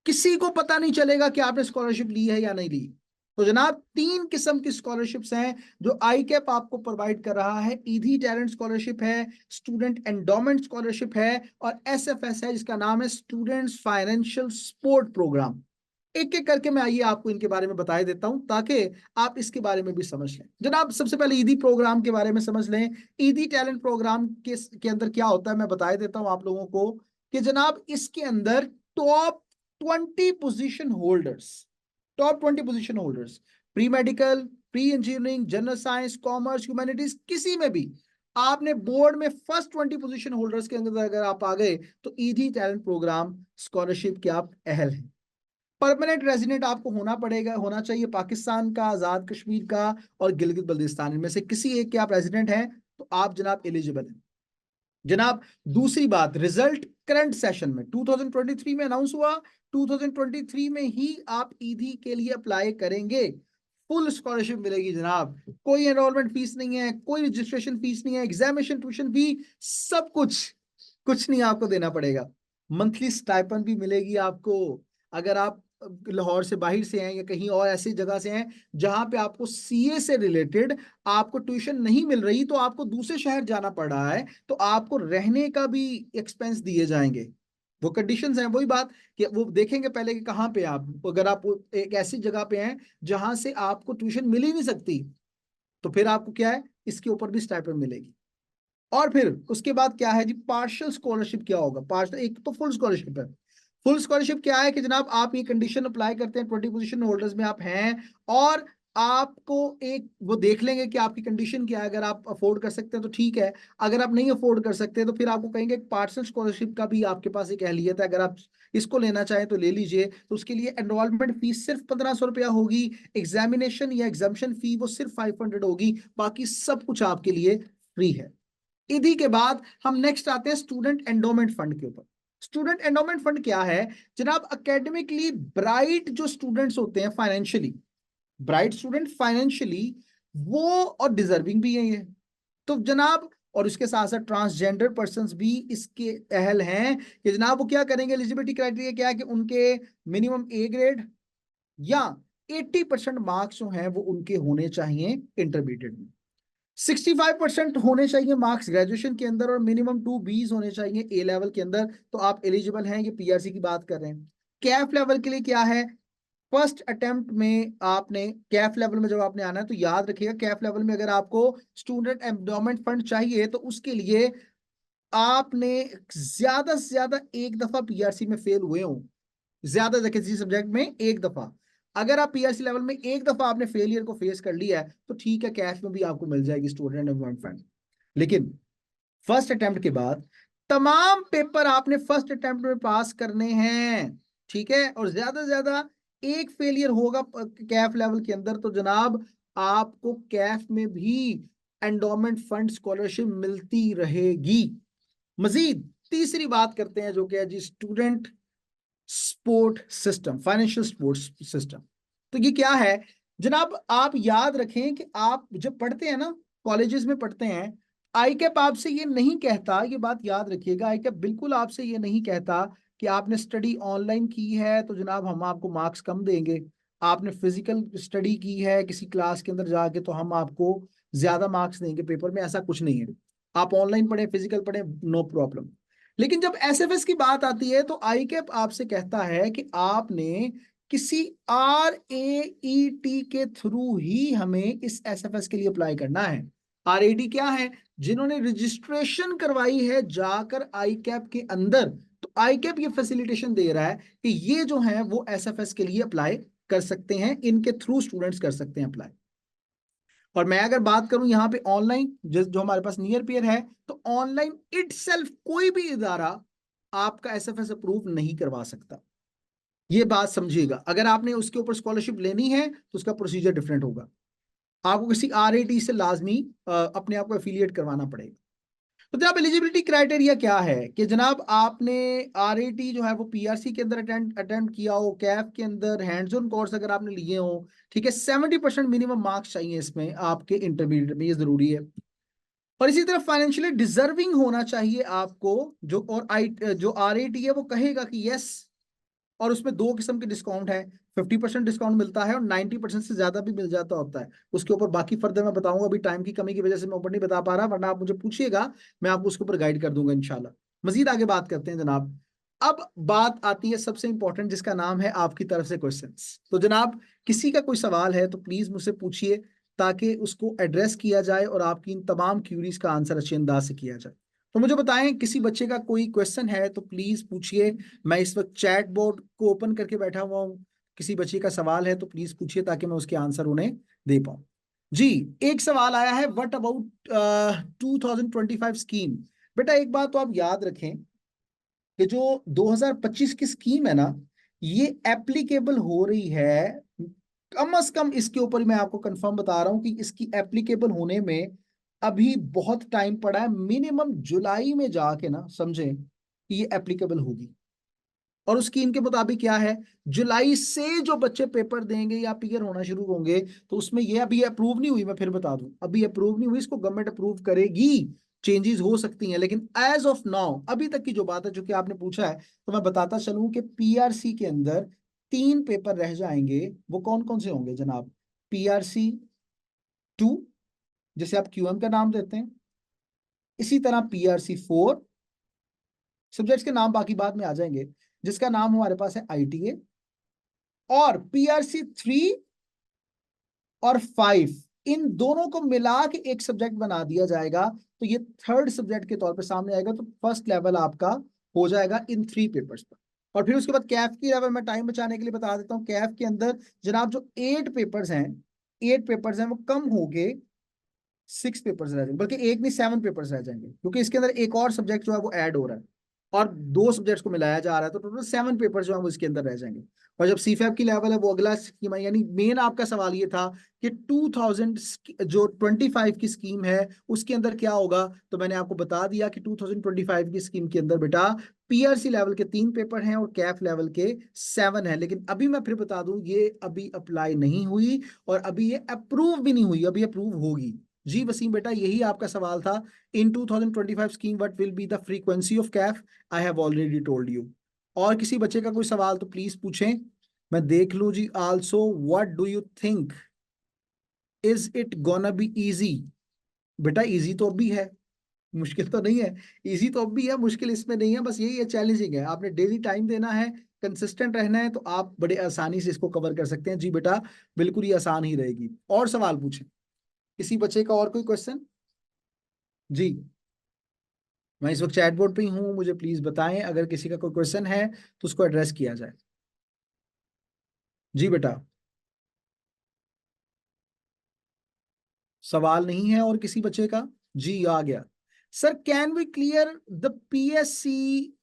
किसी को पता नहीं चलेगा कि आपने स्कॉलरशिप ली है या नहीं ली। तो जनाब 3 किस्म की स्कॉलरशिप्स हैं जो आई कैप आपको प्रोवाइड कर रहा है। ईदी टैलेंट स्कॉलरशिप है, स्टूडेंट एंडोमेंट स्कॉलरशिप है, और एसएफएस है जिसका नाम है स्टूडेंट्स फाइनेंशियल सपोर्ट प्रोग्राम। एक एक करके मैं आइए आपको इनके बारे में बता देता हूं ताकि आप इसके बारे में भी समझ लें। जनाब सबसे पहले ईदी प्रोग्राम के बारे में समझ लें। ईदी टैलेंट प्रोग्राम के अंदर क्या होता है मैं बता देता हूं आप लोगों को कि जनाब इसके अंदर top 20 position holders, pre medical, pre engineering, general science, commerce, humanities, किसी में भी आपने बोर्ड में फर्स्ट 20 पोजीशन होल्डर्स के अंदर अगर आप आ गए तो ईदी टैलेंट प्रोग्राम स्कॉलरशिप के आप अहल हैं। परमानेंट रेजिडेंट आपको होना चाहिए पाकिस्तान का, आजाद कश्मीर का और गिलगित बल्तिस्तान, इनमें से किसी एक के आप रेजिडेंट हैं तो आप जनाब एलिजिबल हैं। जनाब दूसरी बात, रिजल्ट करंट सेशन में 2023 में अनाउंस हुआ, 2023 में ही आप ईदी के लिए अप्लाई करेंगे, फुल स्कॉलरशिप मिलेगी जनाब, कोई एनरोलमेंट फीस नहीं है, कोई रजिस्ट्रेशन फीस नहीं है, एग्जामिनेशन ट्यूशन फी, सब कुछ, कुछ नहीं आपको देना पड़ेगा। मंथली स्टाइपेंड भी मिलेगी आपको। अगर आप लाहौर से बाहर से हैं या कहीं और ऐसी जगह से हैं जहां पे आपको सीए से रिलेटेड आपको ट्यूशन नहीं मिल रही, तो आपको दूसरे शहर जाना पड़ रहा है, तो आपको रहने का भी एक्सपेंस दिए जाएंगे। वो कंडीशंस हैं, वही बात कि वो देखेंगे पहले कि कहाँ पे आप, अगर आप एक ऐसी जगह पे हैं जहां से आपको ट्यूशन मिल ही नहीं सकती, तो फिर आपको क्या है, इसके ऊपर भी स्टाइपेंड मिलेगी। और फिर उसके बाद क्या है जी, पार्शियल स्कॉलरशिप क्या होगा? पार्शियल, एक तो फुल स्कॉलरशिप है। फुल स्कॉलरशिप क्या है कि जनाब आप ये कंडीशन अप्लाई करते हैं, 20 पोजीशन होल्डर्स में आप हैं, और आपको एक वो देख लेंगे कि आपकी कंडीशन क्या है, अगर आप अफोर्ड कर सकते हैं तो ठीक है, अगर आप नहीं अफोर्ड कर सकते तो फिर आपको कहेंगे पार्शियल स्कॉलरशिप का भी आपके पास एक अहलियत है, अगर आप इसको लेना चाहें तो ले लीजिए। तो उसके लिए एनरोलमेंट फीस सिर्फ 1500 रुपया होगी, एग्जामिनेशन या एग्जामिशन फी वो सिर्फ 500 होगी, बाकी सब कुछ आपके लिए फ्री है। इसी के बाद हम नेक्स्ट आते हैं स्टूडेंट एंडोमेंट फंड के ऊपर। स्टूडेंट एंडोमेंट फंड क्या है जनाब? एकेडमिकली ब्राइट जो स्टूडेंट्स होते हैं, फाइनेंशियली ब्राइट स्टूडेंट, फाइनेंशियली वो और डिजर्विंग भी है ये, तो जनाब और उसके साथ साथ ट्रांसजेंडर पर्संस भी इसके अहल हैं कि जनाब वो क्या करेंगे। एलिजिबिलिटी क्राइटेरिया क्या है कि उनके मिनिमम ए ग्रेड या 80% मार्क्स जो हैं वो उनके होने चाहिए इंटरमीडिएट में, 65% होने चाहिए मार्क्स ग्रेजुएशन के अंदर और मिनिमम 2 Bs होने चाहिए ए लेवल के अंदर, तो आप एलिजिबल हैं। ये पीआरसी की बात कर रहे हैं। कैफ लेवल के लिए क्या है, फर्स्ट अटेम्प्ट में आपने कैफ लेवल में जब आपने आना है तो याद रखिएगा कैफ लेवल में अगर आपको स्टूडेंट एंडोमेंट फंड चाहिए तो उसके लिए आपने ज्यादा से ज्यादा एक दफा पीआरसी में फेल हुए हो, ज्यादा से किसी सब्जेक्ट में एक दफा। अगर आप पीआरसी लेवल में एक दफा आपने फेलियर को फेस कर लिया है तो ठीक है, कैश में भी आपको मिल जाएगी स्टूडेंट एंडोमेंट फंड। लेकिन फर्स्ट अटेम्प्ट के बाद तमाम पेपर आपने फर्स्ट अटेम्प्ट में पास करने हैं, ठीक है, और ज्यादा से ज्यादा एक फेलियर होगा कैफ लेवल के अंदर तो जनाब आपको कैफ में भी एंडोमेंट फंड स्कॉलरशिप मिलती रहेगी। मजीद तीसरी बात करते हैं जो कि है जी student support system, financial support system. तो ये क्या है जनाब, आप याद रखें कि आप जब पढ़ते हैं ना, कॉलेजेस में पढ़ते हैं, आईकैप आपसे ये नहीं कहता, ये बात याद रखिएगा, आईकैप बिल्कुल आपसे ये नहीं कहता कि आपने स्टडी ऑनलाइन की है तो जनाब हम आपको मार्क्स कम देंगे, आपने फिजिकल स्टडी की है किसी क्लास के अंदर जाके तो हम आपको ज्यादा मार्क्स देंगे पेपर में, ऐसा कुछ नहीं है। आप ऑनलाइन पढ़े फिजिकल पढ़े नो प्रॉब्लम। लेकिन जब एसएफएस की बात आती है तो आईकैप आपसे कहता है कि आपने किसी RAET के थ्रू ही हमें इस एसएफएस के लिए अप्लाई करना है। RAET क्या है, जिन्होंने रजिस्ट्रेशन करवाई है जाकर आईकैप के अंदर, तो आईकैप ये फैसिलिटेशन दे रहा है कि ये जो है वो एसएफएस के लिए अप्लाई कर सकते हैं, इनके थ्रू स्टूडेंट्स कर सकते हैं अप्लाई। और मैं अगर बात करूं यहाँ पे ऑनलाइन जो हमारे पास नियर पेयर है, तो ऑनलाइन इटसेल्फ कोई भी इदारा आपका एसएफएस अप्रूव नहीं करवा सकता। ये बात समझिएगा, अगर आपने उसके ऊपर स्कॉलरशिप लेनी है तो उसका प्रोसीजर डिफरेंट होगा, आपको किसी RAT से लाजमी अपने आप को एफिलिएट करवाना पड़ेगा। तो जनाब एलिजिबिलिटी क्राइटेरिया क्या है कि जनाब आपने RAT जो है वो पीआरसी के अंदर अटेम्प्ट किया हो, कैफ के अंदर हैंड्स ऑन कोर्स अगर आपने लिए हो, ठीक है, 70% मिनिमम मार्क्स चाहिए इसमें आपके इंटरमीडिएट में, ये जरूरी है। और इसी तरह फाइनेंशियली डिजर्विंग होना चाहिए आपको, जो RAT है वो कहेगा कि यस, और उसमें 2 किस्म के डिस्काउंट है, 50% डिस्काउंट मिलता है और 90% से ज्यादा भी मिल जाता होता है। उसके ऊपर बाकी फर्दर मैं बताऊंगा, अभी टाइम की कमी की वजह से मैं ऊपर नहीं बता पा रहा, वरना आप मुझे पूछिएगा मैं आपको उसके ऊपर गाइड कर दूंगा इंशाल्लाह। मजीद आगे बात करते हैं जनाब। अब बात आती है सबसे इंपॉर्टेंट जिसका नाम है आपकी तरफ से क्वेश्चंस। तो जनाब किसी का कोई सवाल है तो प्लीज मुझसे पूछिए ताकि उसको एड्रेस किया जाए और आपकी इन तमाम क्यूरीज का आंसर अच्छे अंदाज से किया जाए। तो मुझे बताएं किसी बच्चे का कोई क्वेश्चन है तो प्लीज पूछिए। मैं इस वक्त चैट बोर्ड को ओपन करके बैठा हुआ हूँ, किसी बच्चे का सवाल है तो प्लीज पूछिए ताकि मैं उसके आंसर उन्हें दे पाऊँ। जी, एक सवाल आया है, व्हाट अबाउट 2025 स्कीम। बेटा एक बात तो आप याद रखें कि जो 2025 की स्कीम है ना, ये एप्लीकेबल हो रही है, कम से कम इसके ऊपर मैं आपको कंफर्म बता रहा हूं कि इसकी एप्लीकेबल होने में अभी बहुत टाइम पड़ा है, मिनिमम जुलाई में जाके ना समझें कि ये एप्लीकेबल होगी। और उस स्कीम के मुताबिक क्या है, जुलाई से जो बच्चे पेपर देंगे या पीयर होना शुरू होंगे तो उसमें ये अभी अप्रूव नहीं हुई, मैं फिर बता दूं अभी अप्रूव नहीं हुई, इसको गवर्नमेंट अप्रूव करेगी, चेंजेस हो सकती हैं, लेकिन एज ऑफ नाउ अभी तक की जो बात है जो कि आपने पूछा है तो मैं बताता चलूं कि पीआरसी के अंदर 3 पेपर रह जाएंगे। वो कौन कौन से होंगे जनाब, PRC 2 जैसे आप QM का नाम देते हैं, इसी तरह PRC 4, सब्जेक्ट्स के नाम बाकी बाद में आ जाएंगे, जिसका नाम हमारे पास है ITA, और PRC 3 और 5, इन दोनों को मिला के एक सब्जेक्ट बना दिया जाएगा तो ये थर्ड सब्जेक्ट के तौर पे सामने आएगा, तो फर्स्ट लेवल आपका हो जाएगा इन 3 पेपर्स पर। और फिर उसके बाद कैफ की लेवल मैं टाइम बचाने के लिए बता देता हूँ, कैफ के अंदर जनाब जो 8 पेपर्स हैं वो कम हो गए, 6 पेपर्स रह जाएंगे, बल्कि एक नहीं 7 पेपर्स रह जाएंगे, क्योंकि इसके अंदर एक और सब्जेक्ट जो है वो ऐड हो रहा है और 2 सब्जेक्ट्स को मिलाया जा रहा है, तो टोटल 7 पेपर जो है वो इसके अंदर रह जाएंगे। और जब CFAP की लेवल है वो अगला स्कीम है, यानी मेन आपका सवाल ये था कि 2025 की स्कीम है उसके अंदर क्या होगा, तो मैंने आपको बता दिया कि 2025 की स्कीम के अंदर बेटा PRC लेवल के 3 पेपर हैं और कैफ लेवल के 7 हैं। लेकिन अभी मैं फिर बता दूं ये अभी अप्लाई नहीं हुई और अभी ये अप्रूव भी नहीं हुई, अभी अप्रूव होगी। जी वसीम बेटा, यही आपका सवाल था। इन 2025 scheme what will be the frequency of Kaif? I have already told you. और किसी बच्चे का कोई सवाल तो प्लीज पूछें, मैं देख लूं जी। Also what do you think, is it gonna be easy? बेटा इजी तो अब भी है, मुश्किल तो नहीं है। इजी तो अब भी है, मुश्किल इसमें नहीं है, बस यही है, चैलेंजिंग है। आपने डेली टाइम देना है, कंसिस्टेंट रहना है, तो आप बड़े आसानी से इसको कवर कर सकते हैं। जी बेटा बिल्कुल ही आसान ही रहेगी। और सवाल पूछें किसी बच्चे का, और कोई क्वेश्चन? जी मैं इस वक्त चैट बोर्ड पे ही हूँ, मुझे प्लीज बताएं अगर किसी का कोई क्वेश्चन है तो उसको एड्रेस किया जाए। जी बेटा सवाल नहीं है और किसी बच्चे का? जी आ गया। Sir can we clear the PSC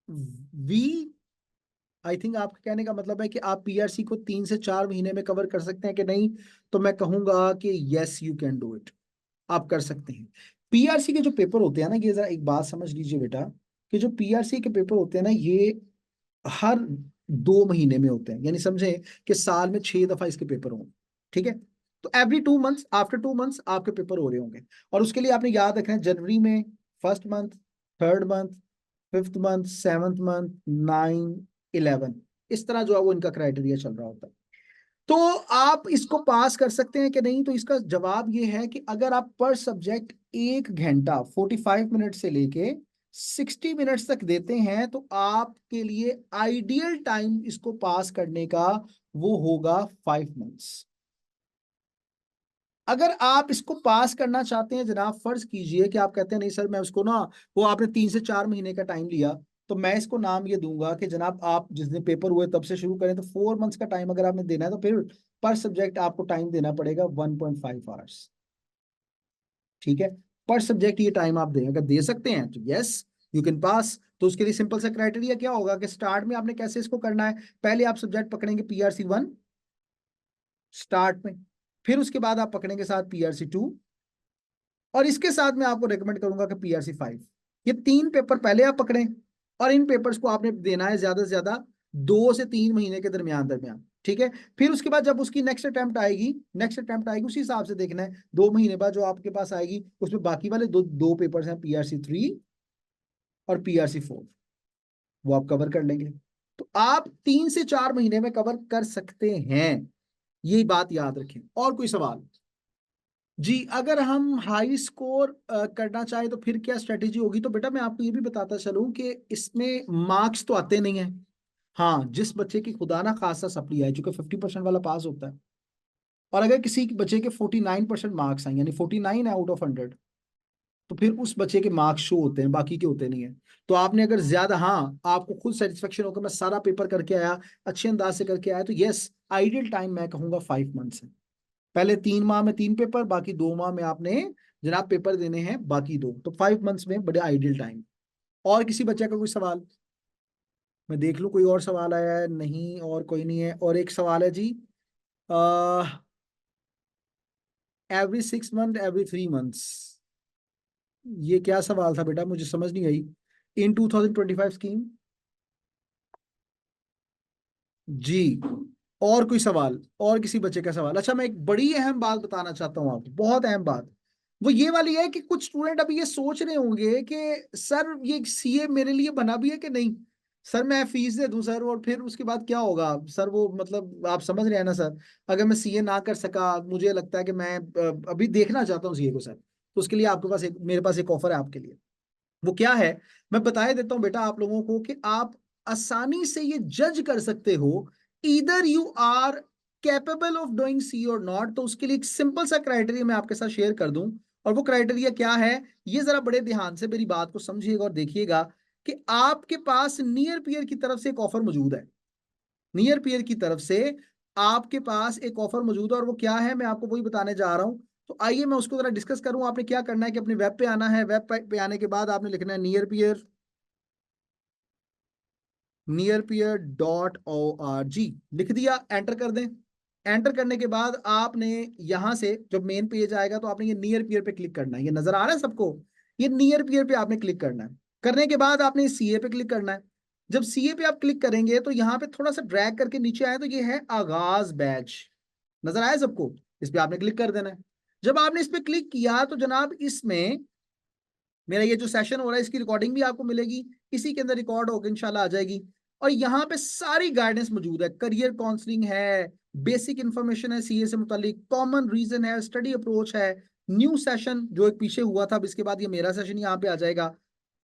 we? I think आपके कहने का मतलब है कि आप पीआरसी को 3 से 4 महीने में कवर कर सकते हैं कि नहीं? तो मैं कहूंगा कि yes you can do it, आप कर सकते हैं। पीआरसी के जो पेपर होते हैं ना, ये जरा एक बात समझ लीजिए बेटा, कि जो पीआरसी के पेपर होते हैं ना, ये हर 2 महीने में होते हैं, यानी समझे कि साल में 6 दफा इसके पेपर होंगे। ठीक है, तो एवरी 2 मंथ्स, आफ्टर 2 मंथ्स आपके पेपर हो रहे होंगे। और उसके लिए आपने याद रखना है, जनवरी में first month, third month, fifth month, seventh month, 9, 11, इस तरह जो है वो इनका क्राइटेरिया चल रहा होता है। तो आप इसको पास कर सकते हैं कि नहीं? तो इसका जवाब ये है कि अगर आप पर सब्जेक्ट 1 घंटा 45 मिनट से लेके 60 मिनट्स तक देते हैं, तो आपके लिए आइडियल टाइम इसको पास करने का वो होगा 5 मंथ्स। अगर आप इसको पास करना चाहते हैं जनाब, फर्ज कीजिए कि आप कहते हैं नहीं सर मैं उसको ना, वो आपने 3 से 4 महीने का टाइम लिया, तो मैं इसको नाम ये दूंगा कि जनाब आप जिस दिन पेपर हुए तब से शुरू करें, तो 4 मंथ्स का टाइम अगर आपने देना है तो फिर पर सब्जेक्ट आपको टाइम देना पड़ेगा 1.5 आवर्स। ठीक है, पर सब्जेक्ट ये टाइम आप दें, अगर दे सकते हैं तो यस यू कैन पास। तो उसके लिए सिंपल सा क्राइटेरिया क्या होगा कि स्टार्ट में आपने कैसे इसको करना है? पहले आप सब्जेक्ट पकड़ेंगे पीआरसी 1 स्टार्ट में, फिर उसके बाद आप पकड़ेंगे साथ पीआरसी 2, और इसके साथ मैं आपको रेकमेंड करूंगा कि पीआरसी 5। ये 3 पेपर पहले आप पकड़ें, और इन पेपर्स को आपने देना है ज्यादा से ज्यादा 2 से 3 महीने के दरमियान दरमियान। ठीक है, फिर उसके बाद जब उसकी नेक्स्ट अटेम्प्ट आएगी उसी हिसाब से देखना है, 2 महीने बाद जो आपके पास आएगी उसमें बाकी वाले दो दो पेपर्स हैं, पीआरसी 3 और पीआरसी 4, वो आप कवर कर लेंगे। तो आप 3 से 4 महीने में कवर कर सकते हैं, ये बात याद रखें। और कोई सवाल? जी अगर हम हाई स्कोर करना चाहें तो फिर क्या स्ट्रेटेजी होगी? तो बेटा मैं आपको ये भी बताता चलूं कि इसमें मार्क्स तो आते नहीं है। हाँ, जिस बच्चे की खुदा ना खासा सप्ली आए, चूंकि 50% वाला पास होता है, और अगर किसी बच्चे के 49% मार्क्स आए, यानी 49 आउट ऑफ 100, तो फिर उस बच्चे के मार्क्स शो होते हैं, बाकी के होते नहीं है। तो आपने अगर ज्यादा, हाँ आपको खुद सेटिस्फेक्शन होकर मैं सारा पेपर करके आया, अच्छे अंदाज से करके आया, तो यस आइडियल टाइम मैं कहूंगा 5 मंथ्स है। पहले 3 माह में 3 पेपर, बाकी 2 माह में आपने जनाब पेपर देने हैं बाकी 2, तो 5 मंथ्स में बड़े आइडियल टाइम। और किसी बच्चे का कोई सवाल? मैं देख लूं कोई और सवाल आया है, नहीं और कोई नहीं है। और एक सवाल है जी, एवरी 6 मंथ एवरी 3 मंथ्स, ये क्या सवाल था बेटा, मुझे समझ नहीं आई। इन 2025 स्कीम। जी और कोई सवाल? और किसी बच्चे का सवाल? अच्छा मैं एक बड़ी अहम बात बताना चाहता हूँ आपको, बहुत अहम बात। वो ये वाली है कि कुछ स्टूडेंट अभी ये सोच रहे होंगे कि सर ये सीए मेरे लिए बना भी है कि नहीं? सर मैं फीस दे दूं सर, और फिर उसके बाद क्या होगा सर? वो मतलब आप समझ रहे हैं ना सर, अगर मैं सीए ना कर सका, मुझे लगता है कि मैं अभी देखना चाहता हूँ सीए को सर, तो उसके लिए आपके पास एक, मेरे पास एक ऑफर है आपके लिए। वो क्या है, मैं बता देता हूं बेटा आप लोगों को, कि आप आसानी से ये जज कर सकते हो इधर you are capable of doing C और नॉट। तो उसके लिए एक सिंपल सा क्राइटेरिया मैं आपके साथ शेयर कर दूं, और वो क्राइटेरिया क्या है, ये जरा बड़े ध्यान से मेरी बात को समझिएगा और देखिएगा, कि आपके पास नियर पीयर की तरफ से एक ऑफर मौजूद है। नियर पीयर की तरफ से आपके पास एक ऑफर मौजूद है, और वो क्या है मैं आपको वही बताने जा रहा हूं। तो आइए मैं उसको जरा डिस्कस करूं। आपने क्या करना है कि अपने वेब पे आना है, वेब पे आने के बाद आपने लिखना है nearpeer.org। लिख दिया, एंटर कर दें। एंटर करने के बाद आपने यहां से जब मेन पेज आएगा तो आपने ये नियर पियर पे क्लिक करना है, ये नजर आ रहा है सबको? ये नियर पियर पे आपने क्लिक करना है। करने के बाद आपने सीए पे क्लिक करना है। जब सीए पे आप क्लिक करेंगे तो यहाँ पे थोड़ा सा ड्रैग करके नीचे आए तो ये है आगाज बैच, नजर आया सबको? इस पे आपने क्लिक कर देना है। जब आपने इस पे क्लिक किया तो जनाब इसमें मेरा ये जो सेशन हो रहा है इसकी रिकॉर्डिंग भी आपको मिलेगी, इसी के अंदर रिकॉर्ड होकर इंशाल्लाह आ जाएगी। और यहाँ पे सारी गाइडेंस मौजूद है, करियर काउंसलिंग है, बेसिक इंफॉर्मेशन है सीए से मुतालिक, कॉमन रीजन है, स्टडी अप्रोच है, न्यू सेशन जो एक पीछे हुआ था, अब इसके बाद ये मेरा सेशन यहाँ पे आ जाएगा।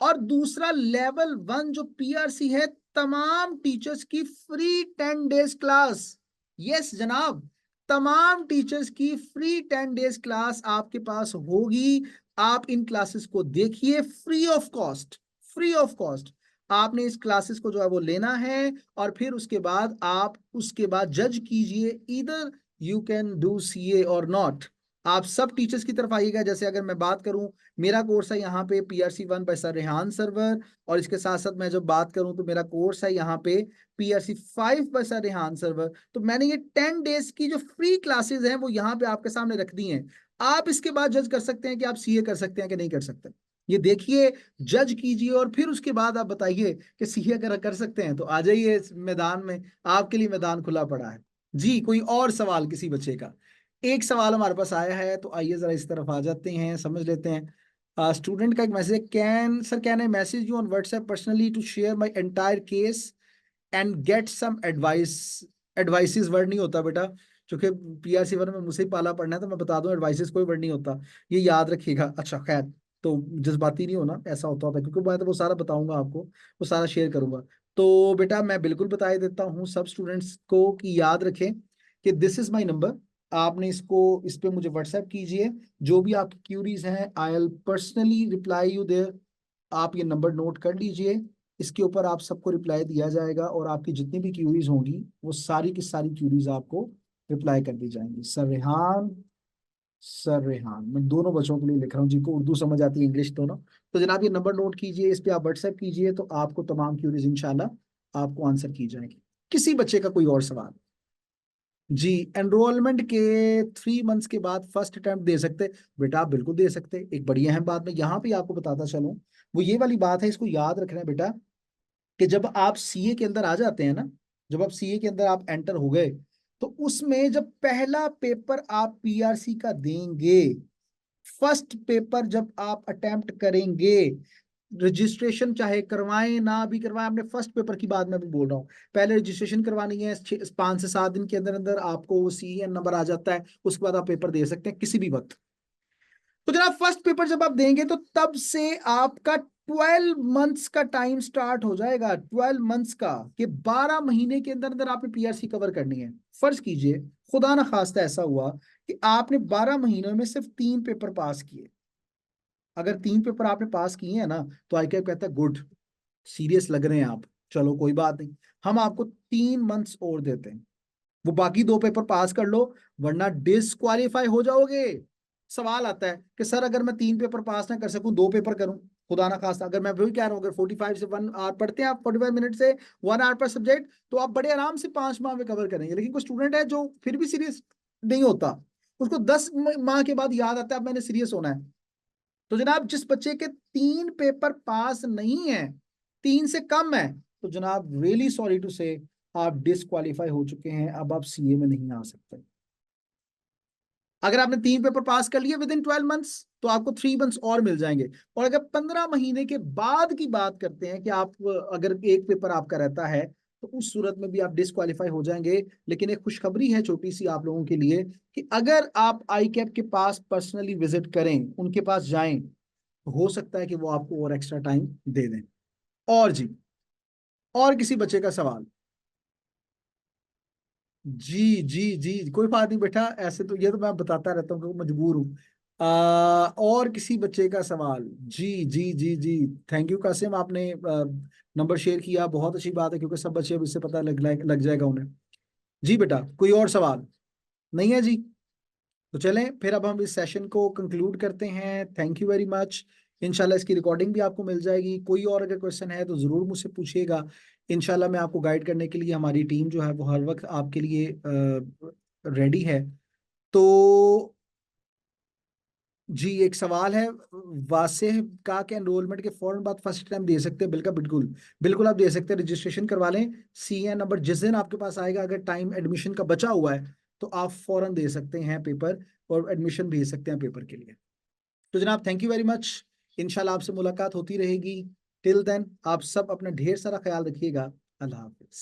और दूसरा लेवल 1 जो पीआरसी है, तमाम टीचर्स की फ्री 10 डेज क्लास। यस जनाब, तमाम टीचर्स की फ्री 10 डेज क्लास आपके पास होगी। आप इन क्लासेस को देखिए free of cost, free of cost. आपने इस क्लासेस को जो है वो लेना है और फिर उसके बाद आप उसके बाद जज कीजिए, इधर यू कैन डू सीए और नॉट। आप सब टीचर्स की तरफ आइएगा। जैसे अगर मैं बात करूं, मेरा कोर्स है यहाँ पे PRC 1 by sir Rehan Sarwar, और इसके साथ साथ मैं जब बात करूं तो मेरा कोर्स है यहाँ पे PRC 5 by sir Rehan Sarwar. तो मैंने ये 10 डेज की जो फ्री क्लासेस हैं वो यहाँ पे आपके सामने रख दी हैं। आप इसके बाद जज कर सकते हैं कि आप सीए कर सकते हैं कि नहीं कर सकते। ये देखिए, जज कीजिए और फिर उसके बाद आप बताइए कि सीए कर सकते हैं। तो आ जाइए इस मैदान में, आपके लिए मैदान खुला पड़ा है। जी, कोई और सवाल किसी बच्चे का? एक सवाल हमारे पास आया है, तो आइए जरा इस तरफ आ जाते हैं, समझ लेते हैं। स्टूडेंट का एक message, can I message you on WhatsApp personally to share my entire case and get some advice. Advices word नहीं होता बेटा, क्योंकि पीआरसी वन में मुझसे ही पाला पढ़ना है, तो मैं बता दूं एडवाइसेस कोई वर्ड नहीं होता, ये याद रखिएगा। अच्छा खैर, तो जज्बाती नहीं होना, ऐसा होता है, क्योंकि मैं तो वो सारा बताऊंगा आपको, वो सारा शेयर करूंगा। तो बेटा मैं बिल्कुल बता देता हूँ सब स्टूडेंट्स को कि याद रखें कि दिस इज माई नंबर। आपने इसको, इस पे मुझे व्हाट्सएप कीजिए, जो भी आपकी क्यूरीज हैं I will personally reply you there. आप ये नंबर नोट कर लीजिए, इसके ऊपर आप सबको रिप्लाई दिया जाएगा और आपकी जितनी भी क्यूरीज होंगी वो सारी की सारी क्यूरीज आपको रिप्लाई कर दी जाएंगी। सर रेहान, सर रेहान, मैं दोनों बच्चों के लिए लिख रहा हूँ जिनको उर्दू समझ आती है, इंग्लिश दोनों। तो जनाब ये नंबर नोट कीजिए, इस पे आप व्हाट्सएप कीजिए, तो आपको तमाम क्यूरीज इंशाल्लाह आपको आंसर की जाएगी। किसी बच्चे का कोई और सवाल? जी, एनरोलमेंट के 3 मंथ्स के बाद फर्स्ट अटेम्प्ट दे सकते? बेटा आप बिल्कुल दे सकते। एक बड़ी अहम बात मैं यहाँ पे आपको बताता चलूं, वो ये वाली बात है, इसको याद रखना है बेटा, कि जब आप सीए के अंदर आ जाते हैं ना, जब आप सीए के अंदर आप एंटर हो गए, तो उसमें जब पहला पेपर आप पीआरसी का देंगे, फर्स्ट पेपर जब आप अटेम्प्ट करेंगे, रजिस्ट्रेशन चाहे करवाएं ना भी करवाएं, आपने फर्स्ट पेपर की बात मैं भी बोल रहा हूँ, पहले रजिस्ट्रेशन करवानी है, 5 से 7 दिन के अंदर अंदर आपको सीएन नंबर आ जाता है, उसके बाद आप पेपर दे सकते हैं किसी भी वक्त। तो जनाब फर्स्ट पेपर जब आप देंगे तो तब से आपका 12 मंथ्स का टाइम स्टार्ट हो जाएगा, 12 मंथ्स का, कि 12 महीने के अंदर अंदर आपने पीआरसी कवर करनी है। फर्ज कीजिए खुदा ना खास्ता ऐसा हुआ कि आपने 12 महीनों में सिर्फ 3 पेपर पास किए। अगर 3 पेपर आपने पास किए हैं ना, तो आई कहता है गुड, सीरियस लग रहे हैं आप, चलो कोई बात नहीं, हम आपको 3 मंथ्स और देते हैं, वो बाकी 2 पेपर पास कर लो, वरना डिसक्वालीफाई हो जाओगे। सवाल आता है कि सर अगर मैं 3 पेपर पास ना कर सकूं, 2 पेपर करूं, खुदा ना खास्ता, अगर मैं वही कह रहा हूं, अगर 45 से 1 आवर पढ़ते हैं आप, 45 मिनट से 1 आवर पर सब्जेक्ट, तो आप बड़े आराम से 5 माह में कवर करेंगे। लेकिन कोई स्टूडेंट है जो फिर भी सीरियस नहीं होता, उसको 10 माह के बाद याद आता है अब मैंने सीरियस होना है। तो जनाब जिस बच्चे के 3 पेपर पास नहीं है, 3 से कम है, तो जनाब रियली सॉरी टू से आप डिसक्वालीफाई हो चुके हैं, अब आप सीए में नहीं आ सकते। अगर आपने 3 पेपर पास कर लिए विद इन 12 मंथ्स, तो आपको 3 मंथ्स और मिल जाएंगे। और अगर 15 महीने के बाद की बात करते हैं कि आप अगर एक पेपर आपका रहता है, तो उस सूरत में भी आप डिसक्वालीफाई हो जाएंगे। लेकिन एक खुशखबरी है छोटी सी आप लोगों के लिए, कि अगर आप आई कैप के पास पर्सनली विजिट करें, उनके पास जाएं, तो हो सकता है कि वो आपको और एक्स्ट्रा टाइम दे दें। और जी, और किसी बच्चे का सवाल? जी जी जी, कोई बात नहीं बेटा, ऐसे तो ये तो मैं बताता रहता हूँ कि मजबूर हूँ। और किसी बच्चे का सवाल? जी जी जी जी, थैंक यू कासिम, आपने नंबर शेयर किया, बहुत अच्छी बात है, क्योंकि सब बच्चे अब इससे पता लग जाएगा उन्हें। जी बेटा, कोई और सवाल नहीं है जी? तो चलें फिर, अब हम इस सेशन को कंक्लूड करते हैं। Thank you very much. इंशाल्लाह इसकी रिकॉर्डिंग भी आपको मिल जाएगी। कोई और अगर क्वेश्चन है तो ज़रूर मुझसे पूछिएगा। इंशाल्लाह मैं आपको गाइड करने के लिए, हमारी टीम जो है वो हर वक्त आपके लिए रेडी है। तो जी, एक सवाल है वासिह का, कि एनरोलमेंट के फौरन बाद फर्स्ट टाइम दे सकते हैं? बिल्कुल बिल्कुल, बिल्कुल आप दे सकते हैं, रजिस्ट्रेशन करवा लें। सीएन नंबर जिस दिन आपके पास आएगा, अगर टाइम एडमिशन का बचा हुआ है, तो आप फौरन दे सकते हैं पेपर और एडमिशन भेज सकते हैं पेपर के लिए। तो जनाब थैंक यू वेरी मच, इंशाल्लाह आपसे मुलाकात होती रहेगी। टिल देन आप सब अपना ढेर सारा ख्याल रखिएगा। अल्लाह हाफिज।